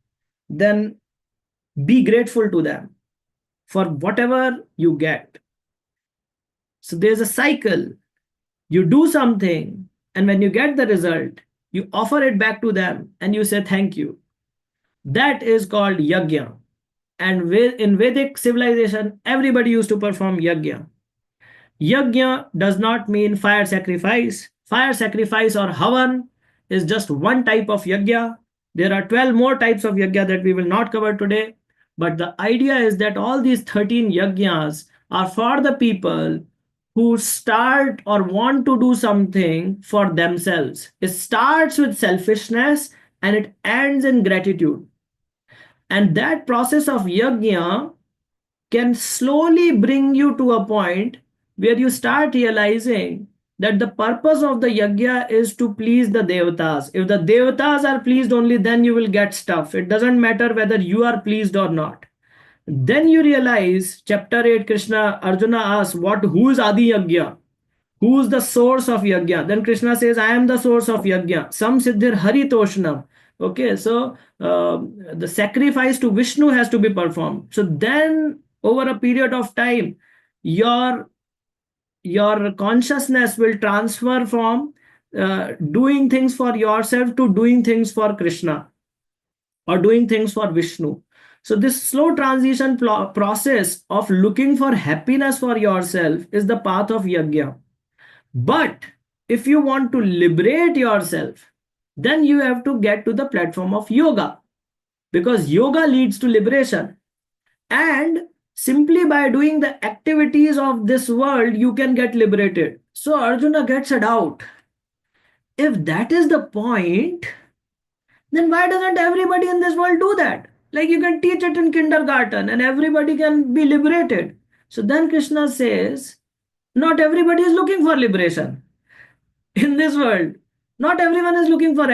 then be grateful to them for whatever you get. So there's a cycle. You do something, and when you get the result, you offer it back to them and you say thank you. That is called yajna. And in Vedic civilization, everybody used to perform yajna. Yajna does not mean fire sacrifice. Fire sacrifice or havan is just one type of yajna. There are 12 more types of yajna that we will not cover today. But the idea is that all these 13 yajnas are for the people who start or want to do something for themselves. It starts with selfishness and it ends in gratitude. And that process of yajna can slowly bring you to a point where you start realizing that the purpose of the yajna is to please the devatas. If the devatas are pleased, only then you will get stuff. It doesn't matter whether you are pleased or not. Then you realize, chapter 8, Krishna, Arjuna asks, who is Adi Yajna? Who is the source of yajna? Then Krishna says, I am the source of yajna. Sam siddhir hari toshnam. Okay, so the sacrifice to Vishnu has to be performed. So then over a period of time, your consciousness will transfer from doing things for yourself to doing things for Krishna or doing things for Vishnu. So this slow transition process of looking for happiness for yourself is the path of yajna. But if you want to liberate yourself, then you have to get to the platform of yoga, because yoga leads to liberation. And simply by doing the activities of this world, you can get liberated. So Arjuna gets a doubt. If that is the point, then why doesn't everybody in this world do that? Like you can teach it in kindergarten and everybody can be liberated. So then Krishna says, not everybody is looking for liberation in this world. Not everyone is looking for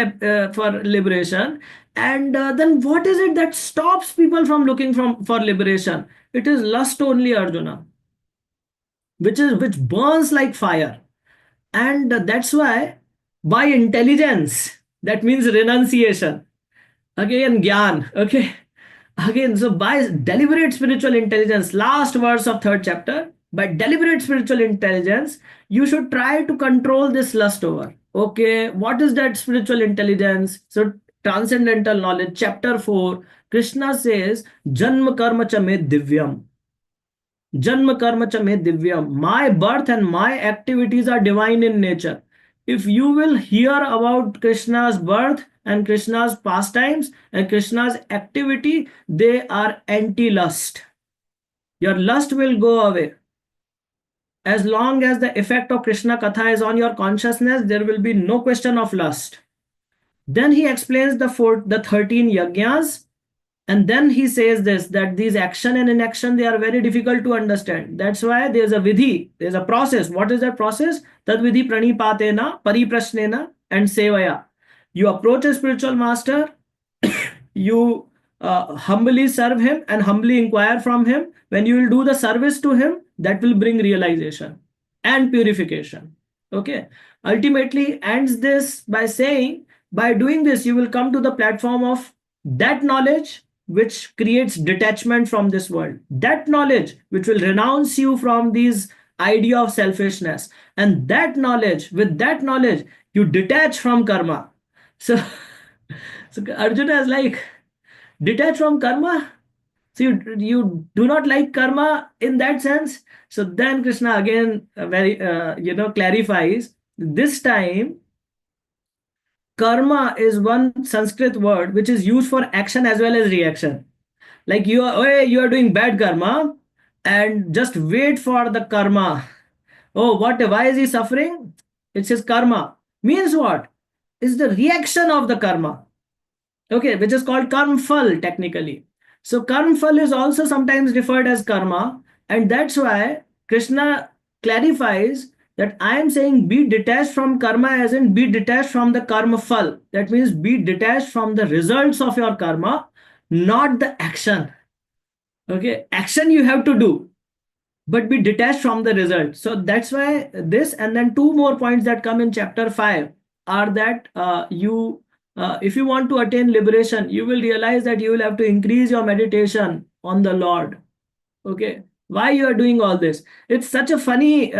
liberation. And then what is it that stops people from looking for liberation? It is lust only, Arjuna, which burns like fire. And that's why by intelligence, that means renunciation. Again, gyan. Okay. Again, so by deliberate spiritual intelligence, last verse of 3rd chapter, by deliberate spiritual intelligence, you should try to control this lust over. Okay, what is that spiritual intelligence? So transcendental knowledge, chapter 4, Krishna says, Janma karma cha me divyam. Janma karma cha me divyam. My birth and my activities are divine in nature. If you will hear about Krishna's birth and Krishna's pastimes and Krishna's activity, they are anti-lust. Your lust will go away. As long as the effect of Krishna Katha is on your consciousness, there will be no question of lust. Then he explains the 13 yajnas, And then he says this, that these action and inaction, they are very difficult to understand. That's why there's a vidhi, there's a process. What is that process? Tad vidhi pranipatena, pariprashnena, and sevaya. You approach a spiritual master, you humbly serve him and humbly inquire from him. When you will do the service to him, that will bring realization and purification. Okay. Ultimately ends this by saying, by doing this, you will come to the platform of that knowledge which creates detachment from this world. That knowledge which will renounce you from these idea of selfishness. And that knowledge, with that knowledge, you detach from karma. So, so Arjuna is like, detach from karma. So you do not like karma in that sense. So then Krishna again very clarifies. This time karma is one Sanskrit word which is used for action as well as reaction. Like you are doing bad karma, and just wait for the karma. Oh, why is he suffering? It says karma. Means what? Is the reaction of the karma. Okay, which is called karmfal technically. So karmfal is also sometimes referred as karma, and that's why Krishna clarifies that I am saying be detached from karma, as in be detached from the karma fal. That means be detached from the results of your karma, not the action. Okay, action you have to do, but be detached from the result. So that's why this, and then two more points that come in chapter 5 are that if you want to attain liberation, you will realize that you will have to increase your meditation on the Lord. Okay, why you are doing all this? It's such a funny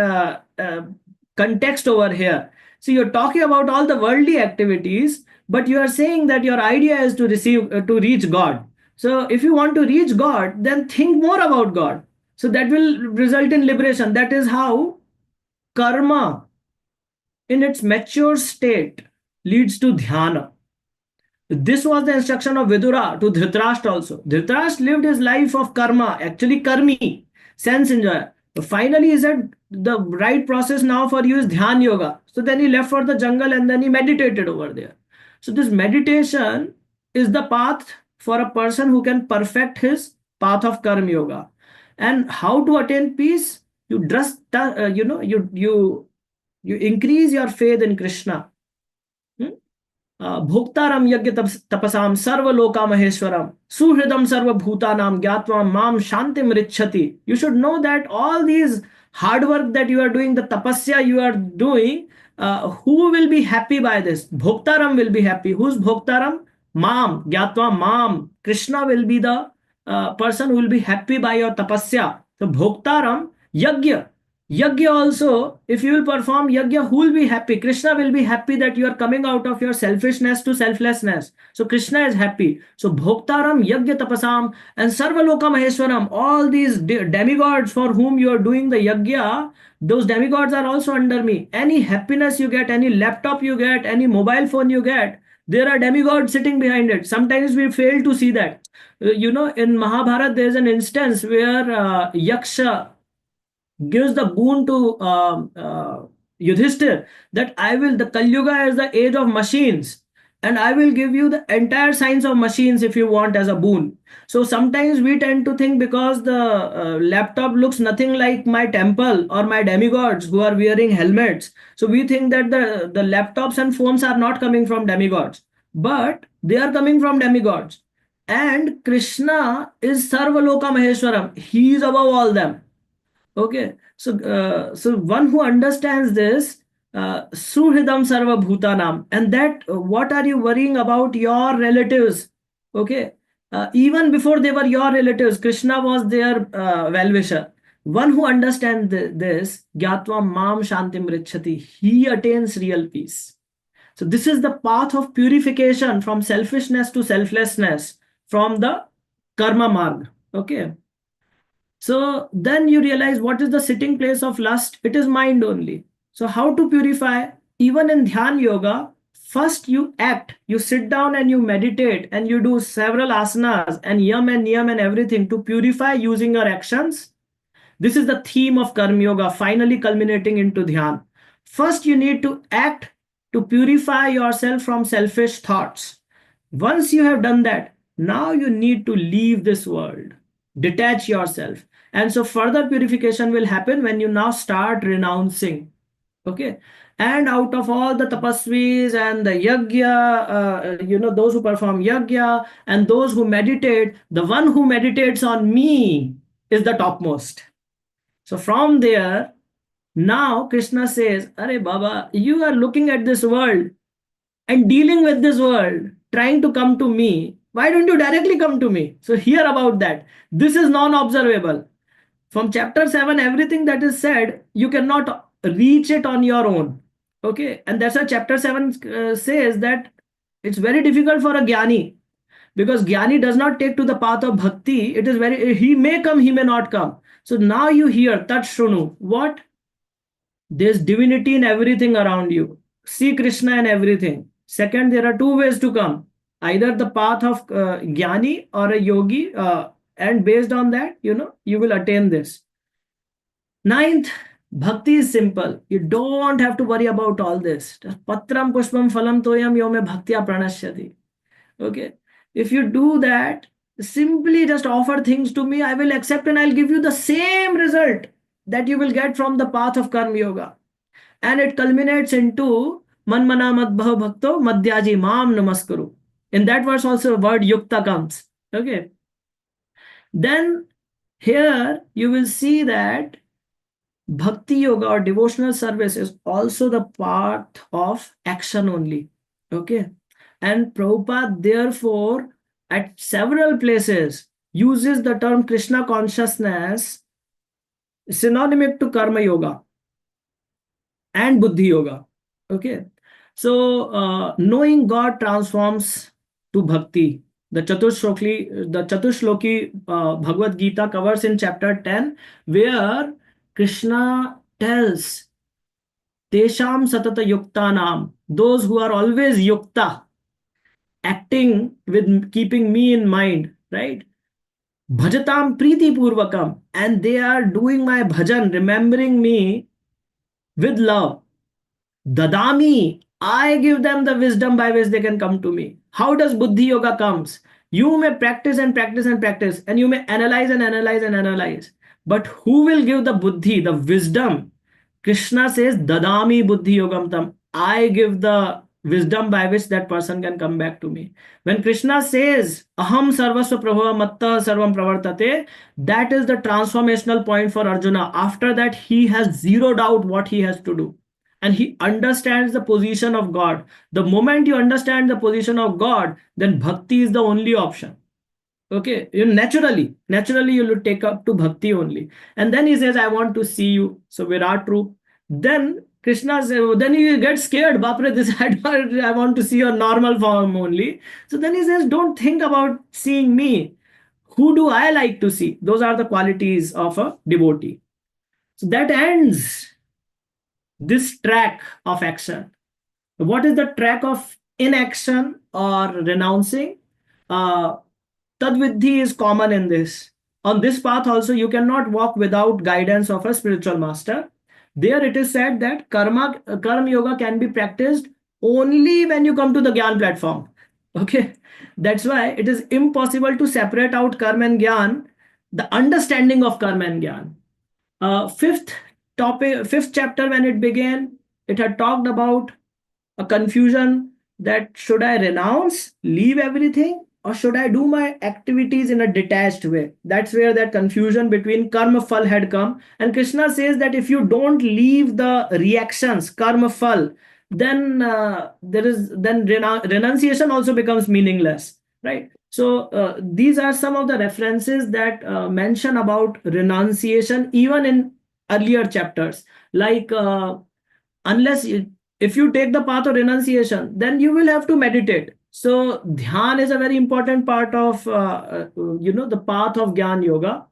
context over here. So you're talking about all the worldly activities, but you are saying that your idea is to reach God. So if you want to reach God, then think more about God. So that will result in liberation. That is how karma in its mature state leads to dhyana. This was the instruction of Vidura to Dhritarashtra also. Dhritarashtra lived his life of karma, actually karmi, sense enjoyer. So finally, he said the right process now for you is dhyan yoga. So then he left for the jungle and then he meditated over there. So this meditation is the path for a person who can perfect his path of karma yoga. And how to attain peace? You just you increase your faith in Krishna. भोक्तारम यज्ञ तपसाम सर्वलोका महेश्वरम सुहृदम सर्वभूतानाम ज्ञात्वा माम शांतिम रिच्छति. You should know that all these hard work that you are doing, the tapasya you are doing, who will be happy by this? Bhoktaram will be happy. Who's Bhoktaram? Mam, Gyatva Mam. Krishna will be the person who will be happy by your tapasya. So Bhoktaram, Yajna. Yajna also, if you will perform yajna, who will be happy? Krishna will be happy that you are coming out of your selfishness to selflessness. So Krishna is happy. So Bhoktaram, Yajna Tapasam, and Sarvaloka Maheshwaram, all these demigods for whom you are doing the yajna, those demigods are also under me. Any happiness you get, any laptop you get, any mobile phone you get, there are demigods sitting behind it. Sometimes we fail to see that. In Mahabharata, there is an instance where Yaksha gives the boon to Yudhishthir that the Kali Yuga is the age of machines, and I will give you the entire science of machines if you want as a boon. So sometimes we tend to think because the laptop looks nothing like my temple or my demigods who are wearing helmets, so we think that the laptops and phones are not coming from demigods, but they are coming from demigods. And Krishna is Sarvaloka Maheshwaram. He is above all them. Okay, so one who understands this, Suhridam Sarva Bhutanam, and that what are you worrying about your relatives? Okay, even before they were your relatives, Krishna was their well-wisher. One who understands this, Gyatva Mam Shantim Richati, he attains real peace. So this is the path of purification from selfishness to selflessness, from the karma marg. Okay. So then you realize what is the sitting place of lust? It is mind only. So how to purify? Even in Dhyan Yoga, first you act, you sit down and you meditate and you do several asanas and yam and niyam and everything to purify using your actions. This is the theme of Karma Yoga, finally culminating into Dhyan. First you need to act to purify yourself from selfish thoughts. Once you have done that, Now you need to leave this world, detach yourself. And so further purification will happen when you now start renouncing. Okay. And out of all the tapasvis and the yajna, those who perform yajna and those who meditate, the one who meditates on me is the topmost. So from there, now Krishna says, Are Baba, you are looking at this world and dealing with this world, trying to come to me. Why don't you directly come to me? So hear about that. This is non-observable. From chapter 7, everything that is said, you cannot reach it on your own. Okay. And that's why chapter 7 says that it's very difficult for a jnani, because jnani does not take to the path of bhakti. It is very, he may come, he may not come. So now you hear tat shrunu. What? There's divinity in everything around you. See Krishna in everything. Second, there are two ways to come. Either the path of jnani or a yogi, and based on that, you will attain this. Ninth, bhakti is simple. You don't have to worry about all this. Patram pushpam phalam toyam yome bhaktya pranashyati. Okay. If you do that, simply just offer things to me, I will accept and I'll give you the same result that you will get from the path of karma yoga. And it culminates into manmana madbhav bhakto madhyaji mam namaskuru. In that verse also word yukta comes. Okay. Then here you will see that bhakti yoga or devotional service is also the part of action only. Okay. And Prabhupada therefore at several places uses the term Krishna consciousness synonymic to karma yoga and buddhi yoga. Okay. So knowing God transforms to bhakti. The Chatushloki Bhagavad Gita covers in chapter 10, where Krishna tells Tesham Satata Yuktanam, those who are always yukta, acting with keeping me in mind, right? Bhajatam Priti Purvakam, and they are doing my bhajan, remembering me with love. Dadami, I give them the wisdom by which they can come to me. How does Buddhi Yoga comes? You may practice and practice and practice, and you may analyze and analyze and analyze. But who will give the Buddhi, the wisdom? Krishna says, Dadami Buddhi Yogam Tam. I give the wisdom by which that person can come back to me. When Krishna says, Aham Sarvasva Prabhava Matta Sarvam Pravartate, that is the transformational point for Arjuna. After that, he has zero doubt what he has to do. And he understands the position of God. The moment you understand the position of God, then bhakti is the only option. Okay, naturally you will take up to bhakti only. And then he says, I want to see you. So Virat Roop. Then Krishna says, then you get scared. Bapre, this I want to see your normal form only. So then he says, don't think about seeing me. Who do I like to see? Those are the qualities of a devotee. So that ends this track of action. What is the track of inaction or renouncing? Tadviddhi is common in this. On this path also, you cannot walk without guidance of a spiritual master. There it is said that karma yoga can be practiced only when you come to the Gyan platform. Okay. That's why it is impossible to separate out karma and Gyan, the understanding of karma and Gyan. Fifth chapter, when it began, it had talked about a confusion that should I renounce, leave everything, or should I do my activities in a detached way? That's where that confusion between karma phal had come. And Krishna says that if you don't leave the reactions, karma phal, then renunciation also becomes meaningless, right? So these are some of the references that mention about renunciation, even in earlier chapters. Like if you take the path of renunciation, then you will have to meditate. So dhyan is a very important part of the path of Gyan Yoga.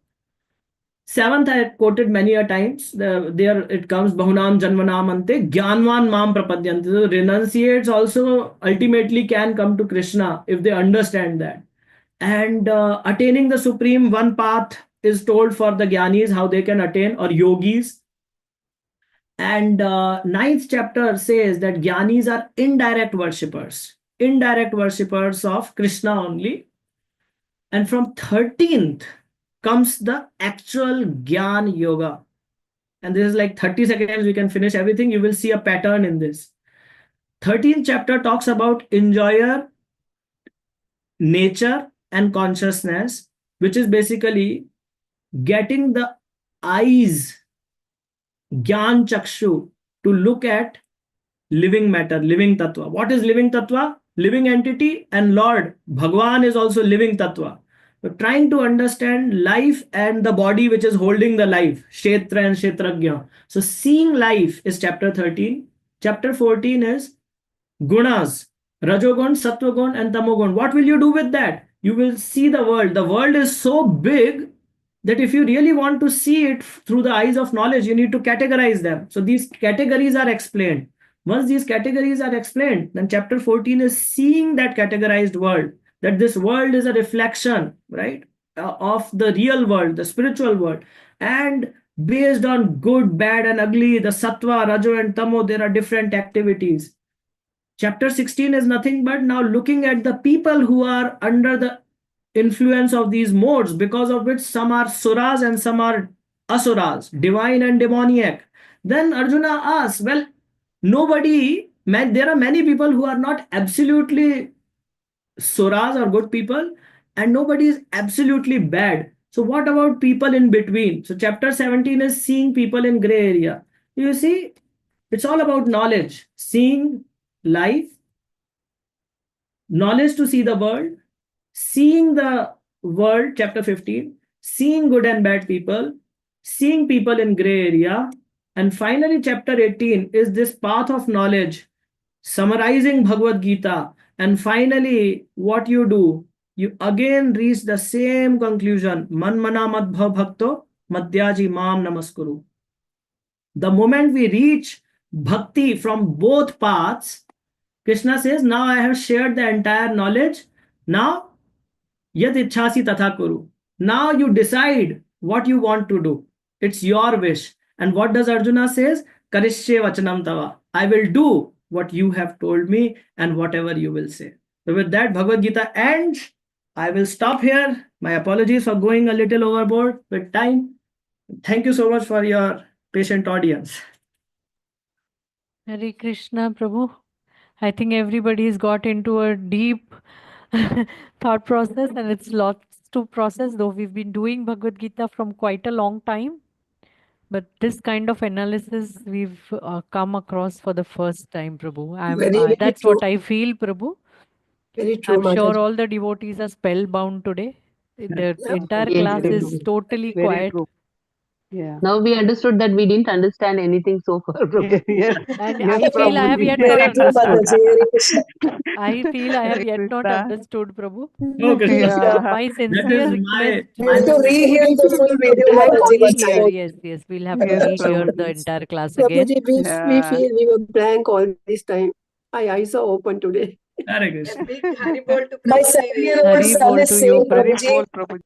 Seventh, I quoted many a times. There it comes, Bahunam Janmanam Ante, Gyanvan Mam Prapadyanti. So renunciates also ultimately can come to Krishna if they understand that. And attaining the supreme, one path is told for the Gyanis, how they can attain, or yogis. And ninth chapter says that Gyanis are indirect worshippers of Krishna only. And from 13th comes the actual Gyan Yoga. And this is like 30 seconds, we can finish everything. You will see a pattern in this. 13th chapter talks about enjoyer, nature, and consciousness, which is basically getting the eyes, Gyan Chakshu, to look at living matter, living tattva. What is living tattva? Living entity, and Lord Bhagwan is also living tattva. So trying to understand life and the body which is holding the life, Kshetra and Kshetrajna. So seeing life is chapter 13. Chapter 14 is gunas, rajogun, sattvagun, and tamogun. What will you do with that? You will see the world. The world is so big that if you really want to see it through the eyes of knowledge, you need to categorize them. So these categories are explained. Once these categories are explained, then chapter 14 is seeing that categorized world, that this world is a reflection, right, of the real world, the spiritual world. And based on good, bad, and ugly, the sattva, rajo, and tamo, there are different activities. Chapter 16 is nothing but now looking at the people who are under the influence of these modes, because of which some are suras and some are asuras, divine and demoniac. Then Arjuna asks, well, there are many people who are not absolutely suras or good people, and nobody is absolutely bad. So what about people in between? So chapter 17 is seeing people in gray area. You see, it's all about knowledge, seeing life, knowledge to see the world, seeing the world, chapter 15, seeing good and bad people, seeing people in gray area, and finally chapter 18 is this path of knowledge, summarizing Bhagavad Gita, and finally what you do, you again reach the same conclusion, man mana madbhav bhakto madhyaji mam namaskuru. The moment we reach bhakti from both paths, Krishna says, now I have shared the entire knowledge. Now, yat ichhasi tatha kuru. Now you decide what you want to do. It's your wish. And what does Arjuna says? Karishye vachanam tava. I will do what you have told me and whatever you will say. So with that, Bhagavad Gita ends. I will stop here. My apologies for going a little overboard with time. Thank you so much for your patient audience. Hare Krishna, Prabhu. I think everybody's got into a deep thought process, and it's lots to process, though we've been doing Bhagavad Gita from quite a long time. But this kind of analysis we've come across for the first time, Prabhu. That's what I feel, Prabhu. Very true, I'm sure Mataji. all the devotees are spellbound today. The entire Yes, class very is true. totally Very quiet. true. Yeah. Now we understood that we didn't understand anything so far, Prabhu. Yes. And Yes, I feel I have Prabhuji. yet not Very true, understood. Mataji. Very Krishna. I feel I have Hare yet not Krishna. understood, Prabhu. Oh, Krishna. Yeah. My That sincere is request. You have to rehear the full video, Have to Mataji, once rehear. again. Yes, yes. We'll have to Yes, rehear the Prabhuji. entire class again. Prabhuji, we Yeah. feel we were blank all this time. My eyes are open today. Hare Krishna. Big Haribol to My Prabhuji. 7-year-old Hari son bol is to you, saying, Prabhu. Prabhuji, Prabhuji.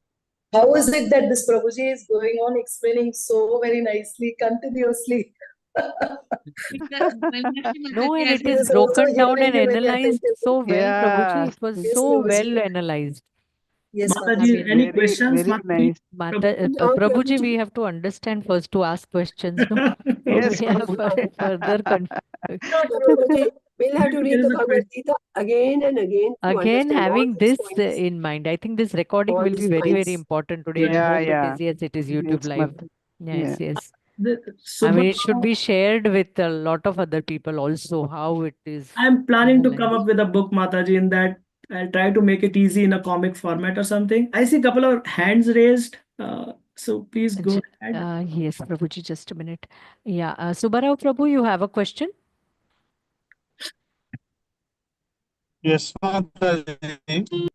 how is it that this Prabhuji is going on explaining so very nicely, continuously? No, and it He is was also broken down hearing and you very analyzed so attentively. well, Prabhuji. Yeah. It was Yes, so Prabhuji. well analyzed. Yes, I Mataji. Mataji, mean, any Very, questions? very Mataji? nice. Prabhuji, we have to understand first to ask questions, no? Yes, We have Prabhuji. further Prabhuji, we'll have to Maybe read there the is a Bhagavad question. Gita again and again to again understand all having these this points. in mind. I think this recording All will be these very, very points. important today. I Yeah, hope it yeah. is. Yes, it is Yes, YouTube live. Mataji. Yes, Yeah. yes. I mean, it should be shared with a lot of other people also, how it is I'm planning to come analyzed. up with a book, Mataji, in that I'll try to make it easy in a comic format or something. I see a couple of hands raised. So please go ahead. Yes, Prabhuji, just a minute. Yeah, Subbarao Prabhu, you have a question? Yes, Mataji. It's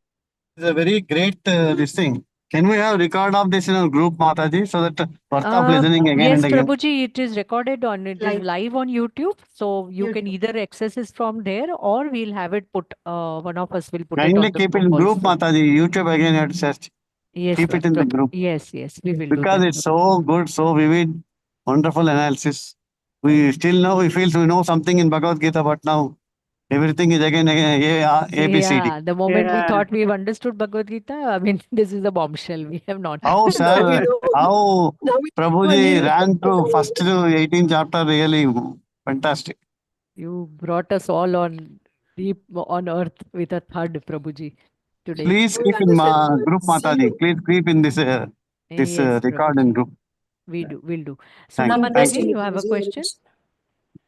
a very great this thing. Can we have record of this in a group, Mataji, so that worth of listening again Yes, and again? Prabhuji, it is recorded on, it is live on YouTube. So you can YouTube. either access it from there or we'll have it put, one of us will put it Kindly on the keep it group in group, also. Mataji. YouTube again, you have to search. Yes, Keep it in the group. yes, yes, we will do Because that. it's so good, so vivid, wonderful analysis. We still know, we feel we know something in Bhagavad Gita, but now Everything is again A, B, C, D. Yeah, the moment we Yeah. thought we've understood Bhagavad Gita, I mean, this is a bombshell. We have not. How Now we sir, know. how Now we Prabhuji know. ran through first to 18 chapter, really fantastic. You brought us all on deep on earth with a thud, Prabhuji, today. Please We keep in understand. group See Mataji. you. Please keep in this Yes, record Prabhuji. in group. We'll do. Thank Sudha you. Thank Mataji, you. you have a question?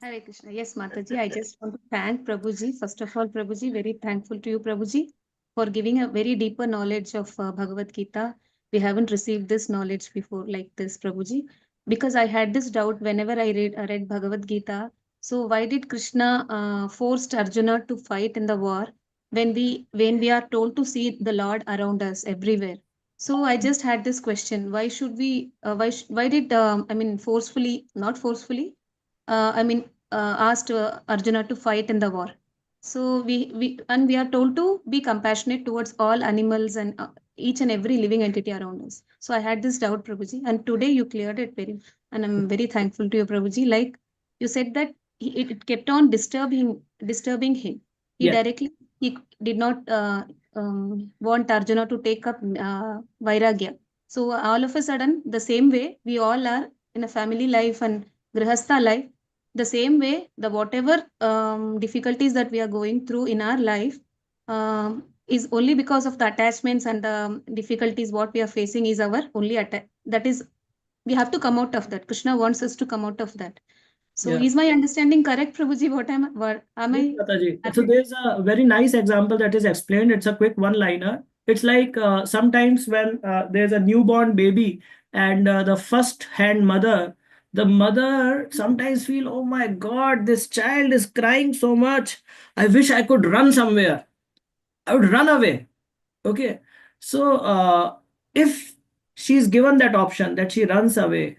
Hare Krishna. Yes, Mataji, I just want to thank Prabhuji. First of all, Prabhuji, very thankful to you, Prabhuji, for giving a very deeper knowledge of Bhagavad Gita. We haven't received this knowledge before like this, Prabhuji, because I had this doubt whenever I read Bhagavad Gita. So why did Krishna forced Arjuna to fight in the war when we are told to see the Lord around us everywhere? So I just had this question: Why should we? Why did I mean forcefully, not forcefully? Asked Arjuna to fight in the war. So we are told to be compassionate towards all animals and each and every living entity around us. So I had this doubt, Prabhuji, and today you cleared it and I'm very thankful to you, Prabhuji. Like you said that it kept on disturbing him. Yeah. He did not want Arjuna to take up Vairagya. So all of a sudden, the same way we all are in a family life and grihastha life, the same way the whatever difficulties that we are going through in our life is only because of the attachments and the difficulties what we are facing is our only that is we have to come out of that. Krishna wants us to come out of that. So Yeah. is my understanding correct, Prabhuji? What am Yes, I? Mataji. So there's a very nice example that is explained. It's a quick one-liner. It's like sometimes when there's a newborn baby and the first-hand mother, the mother sometimes feel, oh my God, this child is crying so much. I wish I could run somewhere. I would run away. Okay. So if she's given that option that she runs away,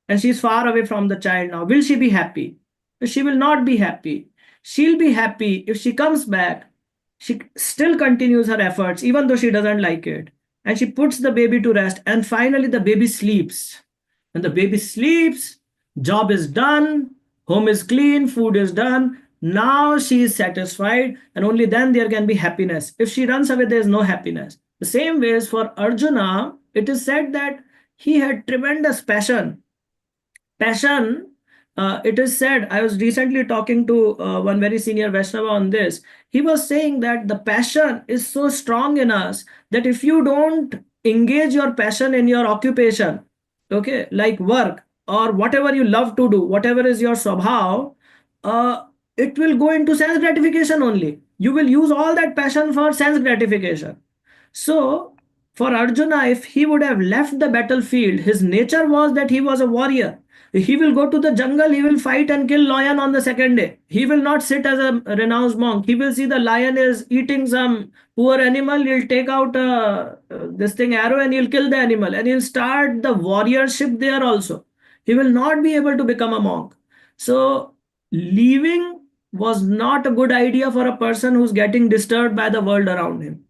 and she's far away from the child now, will she be happy? She will not be happy. She'll be happy if she comes back. She still continues her efforts even though she doesn't like it, and she puts the baby to rest, and finally the baby sleeps. When the baby sleeps, job is done, home is clean, food is done. Now she is satisfied, and only then there can be happiness. If she runs away, there is no happiness. The same way as for Arjuna, it is said that he had tremendous passion. It is said, I was recently talking to one very senior Vaishnava on this. He was saying that the passion is so strong in us that if you don't engage your passion in your occupation, okay, like work or whatever you love to do, whatever is your swabhav, it will go into sense gratification only. You will use all that passion for sense gratification. So, for Arjuna, if he would have left the battlefield, his nature was that he was a warrior. He will go to the jungle, he will fight and kill lion on the second day. He will not sit as a renounced monk. He will see the lion is eating some poor animal, he'll take out this thing arrow and he'll kill the animal and he'll start the warriorship there also. He will not be able to become a monk. So, leaving was not a good idea for a person who's getting disturbed by the world around him.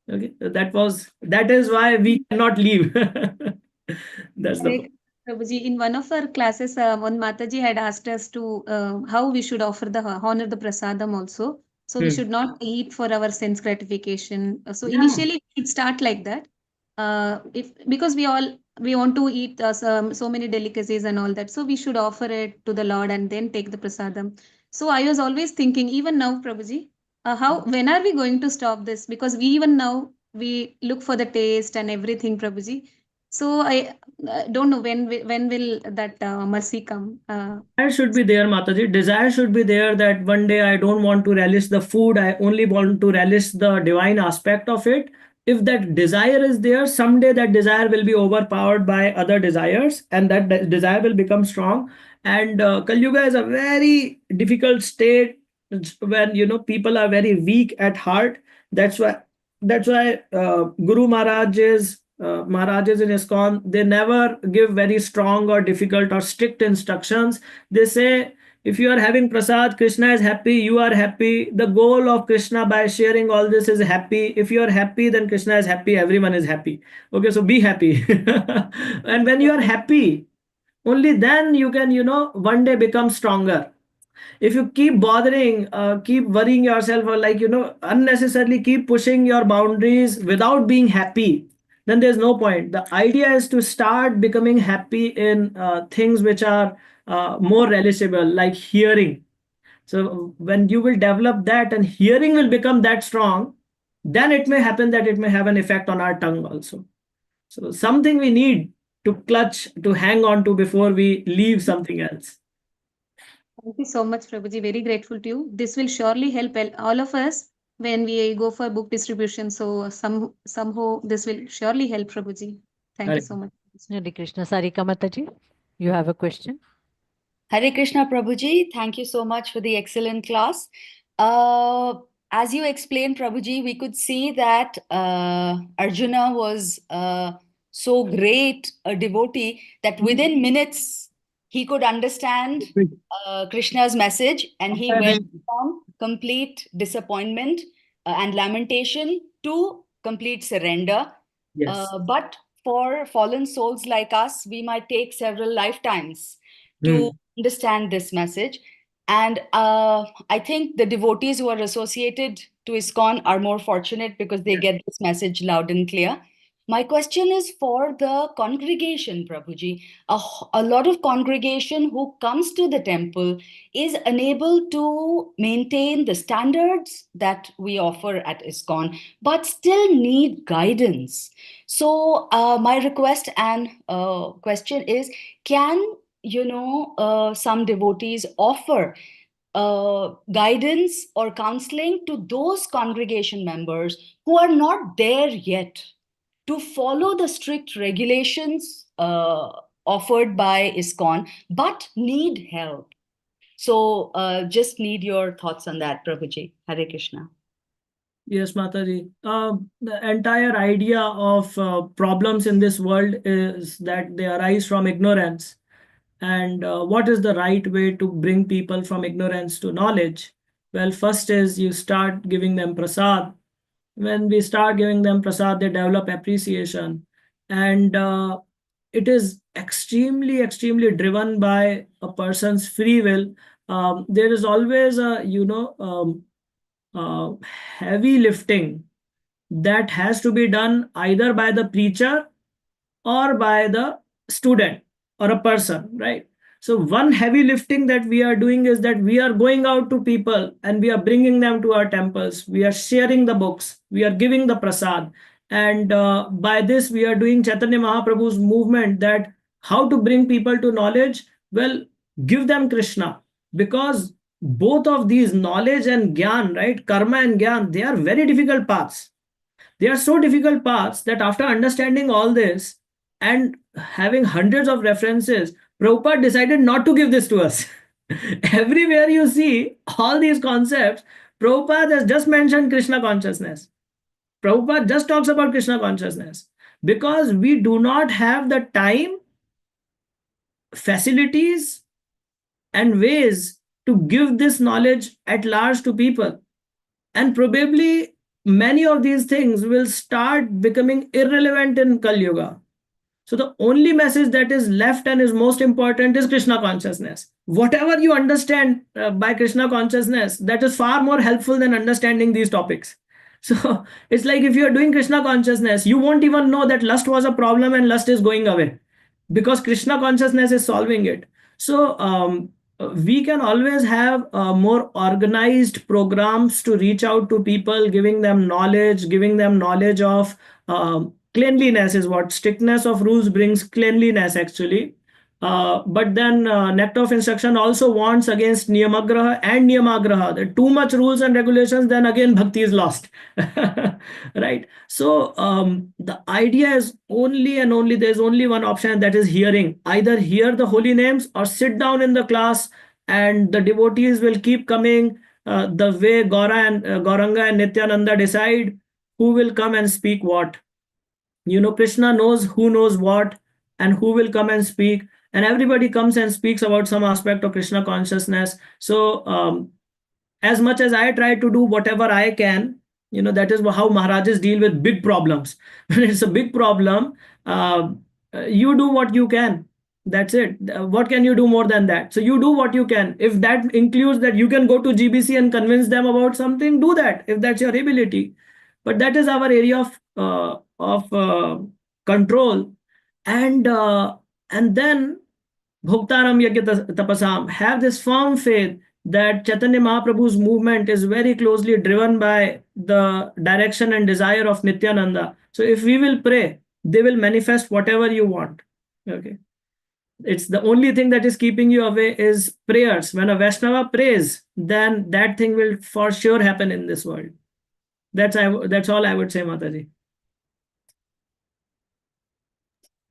Okay, so that is why we cannot leave. That's the point. Prabhuji, in one of our classes, one Mataji had asked us to how we should honor the prasadam also. So we should not eat for our sense gratification. So initially it start like that. If because we want to eat so many delicacies and all that, so we should offer it to the Lord and then take the prasadam. So I was always thinking, even now, Prabhuji, when are we going to stop this? Because we even now we look for the taste and everything, Prabhuji. So I don't know when will that mercy come. Desire should be there, Mataji. Desire should be there that one day I don't want to relish the food. I only want to relish the divine aspect of it. If that desire is there, someday that desire will be overpowered by other desires, and that desire will become strong. And Kali Yuga is a very difficult state when people are very weak at heart. That's why Guru Maharajas in ISKCON, they never give very strong or difficult or strict instructions. They say, if you are having prasad, Krishna is happy, you are happy. The goal of Krishna by sharing all this is happy. If you are happy, then Krishna is happy, everyone is happy. Okay, so be happy. And when you are happy, only then you can, one day become stronger. If you keep bothering, keep worrying yourself, or unnecessarily keep pushing your boundaries without being happy, then there's no point. The idea is to start becoming happy in things which are more relishable, like hearing. So when you will develop that and hearing will become that strong, then it may happen that it may have an effect on our tongue also. So something we need to clutch, to hang on to before we leave something else. Thank you so much, Prabhuji. Very grateful to you. This will surely help all of us when we go for book distribution. So somehow this will surely help, Prabhuji. Thank you so much. Hare Krishna. Sarika Mataji, you have a question? Hare Krishna, Prabhuji. Thank you so much for the excellent class. As you explained, Prabhuji, we could see that Arjuna was so great a devotee that within minutes he could understand Krishna's message, and he went from complete disappointment and lamentation to complete surrender. Yes. But for fallen souls like us, we might take several lifetimes to understand this message. And I think the devotees who are associated to ISKCON are more fortunate because they get this message loud and clear. My question is for the congregation, Prabhuji. A lot of congregation who comes to the temple is unable to maintain the standards that we offer at ISKCON, but still need guidance. So my request and question is, can some devotees offer guidance or counseling to those congregation members who are not there yet to follow the strict regulations offered by ISKCON, but need help? So just need your thoughts on that, Prabhuji. Hare Krishna. Yes, Mataji. The entire idea of problems in this world is that they arise from ignorance. And what is the right way to bring people from ignorance to knowledge? Well, first is you start giving them prasad. When we start giving them prasad, they develop appreciation. And it is extremely, extremely driven by a person's free will. There is always a, heavy lifting that has to be done either by the preacher or by the student or a person, right? So one heavy lifting that we are doing is that we are going out to people and we are bringing them to our temples. We are sharing the books. We are giving the prasad. And by this, we are doing Chaitanya Mahaprabhu's movement that how to bring people to knowledge. Well, give them Krishna, because both of these, knowledge and gyan, right? Karma and gyan, they are very difficult paths. They are so difficult paths that after understanding all this and having hundreds of references, Prabhupada decided not to give this to us. Everywhere you see all these concepts, Prabhupada has just mentioned Krishna consciousness. Prabhupada just talks about Krishna consciousness because we do not have the time, facilities, and ways to give this knowledge at large to people. And probably many of these things will start becoming irrelevant in Kali Yuga. So the only message that is left and is most important is Krishna consciousness. Whatever you understand by Krishna consciousness, that is far more helpful than understanding these topics. So it's like if you are doing Krishna consciousness, you won't even know that lust was a problem and lust is going away because Krishna consciousness is solving it. So we can always have more organized programs to reach out to people, giving them knowledge of cleanliness is what strictness of rules brings cleanliness actually. But then nectar of instruction also warns against niyamagraha and niyamagraha. There are too much rules and regulations, then again bhakti is lost. Right? So the idea is only and only, there's only one option, that is hearing. Either hear the holy names or sit down in the class and the devotees will keep coming the way Gauranga and Nityananda decide who will come and speak what. Krishna knows who knows what and who will come and speak, and everybody comes and speaks about some aspect of Krishna consciousness. So as much as I try to do whatever I can, that is how Maharajas deal with big problems. When it's a big problem, you do what you can. That's it. What can you do more than that? So you do what you can. If that includes that you can go to GBC and convince them about something, do that if that's your ability. But that is our area of control, and then Bhoktaram Yajna Tapasam, have this firm faith that Chaitanya Mahaprabhu's movement is very closely driven by the direction and desire of Nityananda. So if we will pray, they will manifest whatever you want. Okay. It's the only thing that is keeping you away is prayers. When a Vaishnava prays, then that thing will for sure happen in this world. That's all I would say, Mataji.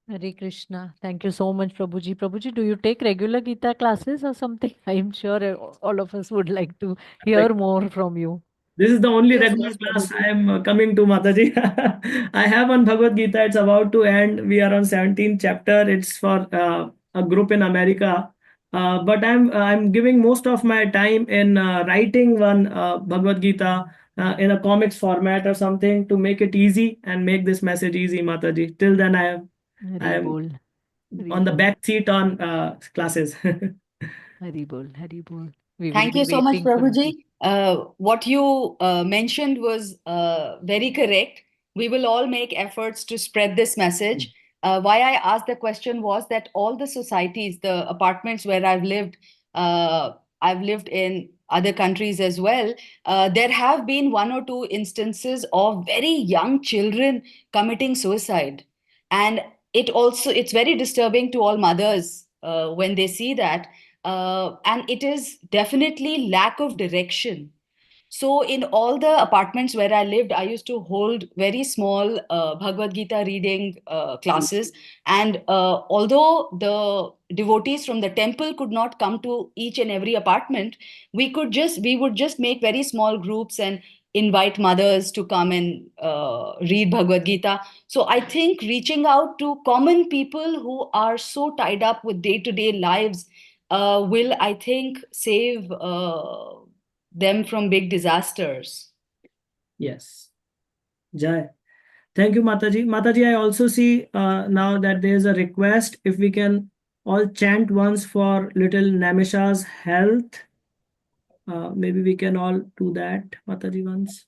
Hare Krishna. Thank you so much, Prabhuji. Prabhuji, do you take regular Gita classes or something? I'm sure all of us would like to hear more from you. This is the only Yes, regular yes, class Prabhuji. I am coming to, Mataji. I have on Bhagavad Gita. It's about to end. We are on 17th chapter. It's for a group in America. But I'm giving most of my time in writing one Bhagavad Gita in a comics format or something to make it easy and make this message easy, Mataji. Till then, I Hari am bol. on the Hari back seat on classes. bol. Hari bol. We will Thank be you so much, waiting for Prabhuji. What you mentioned was very correct. We will all make efforts to spread this message. Why I asked the question was that all the societies, the apartments where I've lived in other countries as well, there have been one or two instances of very young children committing suicide. And it's very disturbing to all mothers when they see that. And it is definitely lack of direction. So in all the apartments where I lived, I used to hold very small Bhagavad Gita reading classes. And although the devotees from the temple could not come to each and every apartment, we would just make very small groups and invite mothers to come and read Bhagavad Gita. So I think reaching out to common people who are so tied up with day-to-day lives will, I think, save them from big disasters. Yes. Jai. Thank you, Mataji. Mataji, I also see now that there is a request if we can all chant once for little Namisha's health. Maybe we can all do that, Mataji, once.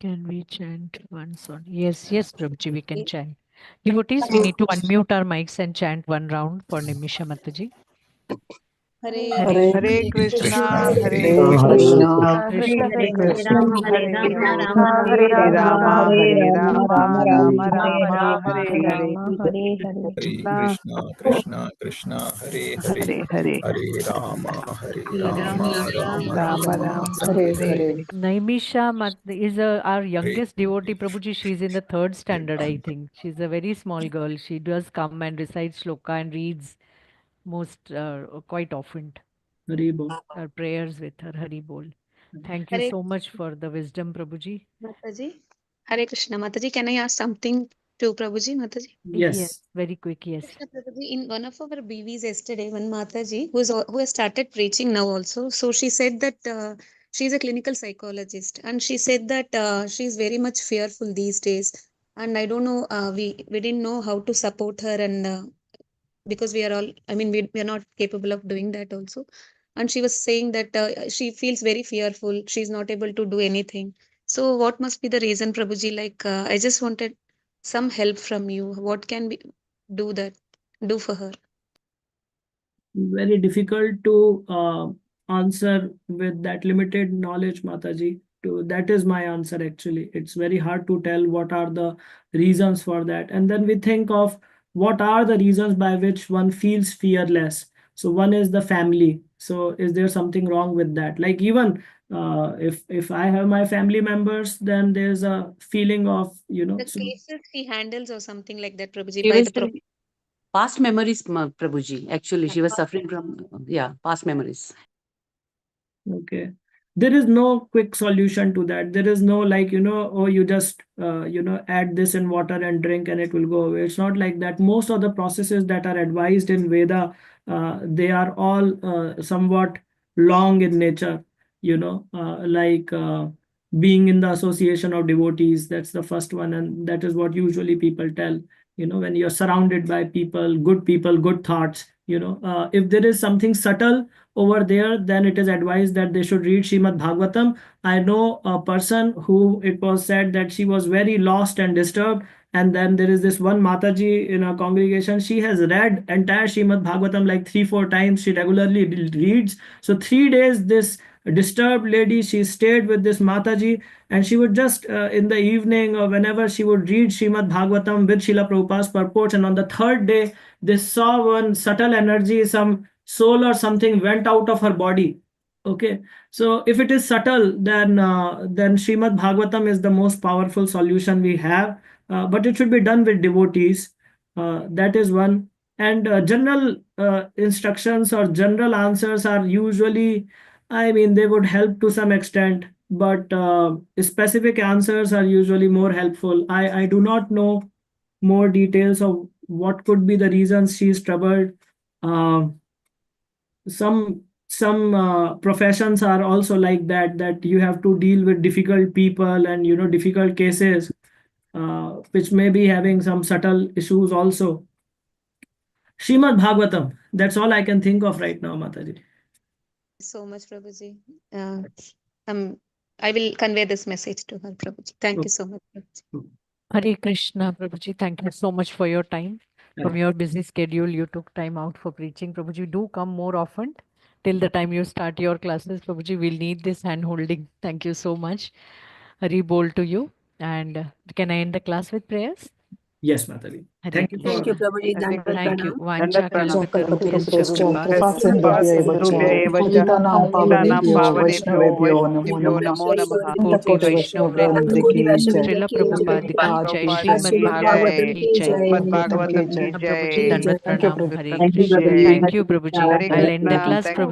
Can we chant once on? Yes, Prabhuji, we can chant. Devotees, we need to unmute our mics and chant one round for Nimisha Mataji. Hare Krishna, Hare Hare Krishna, Krishna Krishna Hare Hare Rama, Rama, Hare Hare Rama, Rama, Hare Rama, Rama Rama Rama, Rama, Hare Hare. Hare Hare Krishna, Krishna Hare Hare, Hare Hare, Hare Rama, Hare Rama, Rama, Rama Rama Rama, Rama, Hare Hare Hare. Hare. Naimisha is our Hare. youngest devotee, Prabhuji. She's in the 3rd standard, I think. She's a very small girl. She does come and recite shloka and reads quite often. Haribol. Our prayers with her. Hari Bol. Thank you Hare so much for the wisdom, Prabhuji. Mataji. Hare Krishna. Mataji, can I ask something to Prabhuji? Mataji? Yes, Yes. very quick, yes. Krishna Prabhuji, in one of our BVs yesterday, one Mataji who has started preaching now also. So she said that she's a clinical psychologist, and she said that she's very much fearful these days. And I don't know, we didn't know how to support her, and because we are all, I mean, we are not capable of doing that also. And she was saying that she feels very fearful. She's not able to do anything. So what must be the reason, Prabhuji? Like, I just wanted some help from you. What can we do for her? Very difficult to answer with that limited knowledge, Mataji. That is my answer actually. It's very hard to tell what are the reasons for that. And then we think of what are the reasons by which one feels fearless. So one is the family. So is there something wrong with that? Like even if I have my family members, then there's a feeling of, The so cases she handles or something like that, Prabhuji, She by was the past memories, Prabhuji. Actually, she was suffering from, past memories. Okay. There is no quick solution to that. There is no like, oh, you just, add this in water and drink and it will go away. It's not like that. Most of the processes that are advised in Veda, they are all somewhat long in nature, like being in the association of devotees. That's the first one. And that is what usually people tell. when you're surrounded by people, good thoughts, if there is something subtle over there, then it is advised that they should read Shrimad Bhagavatam. I know a person who it was said that she was very lost and disturbed, and then there is this one Mataji in our congregation. She has read entire Shrimad Bhagavatam like 3-4 times. She regularly reads. So 3 days, this disturbed lady, she stayed with this Mataji, and she would just in the evening or whenever she would read Shrimad Bhagavatam with Srila Prabhupada's purports, and on the third day, they saw one subtle energy, some soul or something went out of her body. Okay, so if it is subtle, then Srimad Bhagavatam is the most powerful solution we have, but it should be done with devotees. That is one. And general instructions or general answers are usually, I mean, they would help to some extent, but specific answers are usually more helpful. I do not know more details of what could be the reasons she is troubled. Uh, some professions are also like that you have to deal with difficult people and difficult cases, which may be having some subtle issues also. Srimad Bhagavatam, that's all I can think of right now, Mataji. So much, Prabhuji. I will convey this message to her, Prabhuji. Thank you so much, Prabhuji. Hare Krishna, Prabhuji. Thank you so much for your time. From your busy schedule, you took time out for preaching. Prabhuji, do come more often. Till the time you start your classes, Prabhuji, we'll need this hand holding. Thank you so much. Hari bol to you. And can I end the class with prayers? Yes, Mataji. Hare Thank you. Thank you, Prabhuji. Thank you. Dandat pranam. Kripa Vaishnavebhyo namo namaha. Koti Vaishnav Vrinda ki jai. Srila Prabhupada ki jai. Srimad Bhagavatam ki jai. Srimad Bhagavatam ki Prabhuji, jai. Dandat Thank you, pranam. Prabhuji. Hare Krishna. Thank you, Prabhuji. Hare I'll end the Krishna. class, Thank Prabhuji.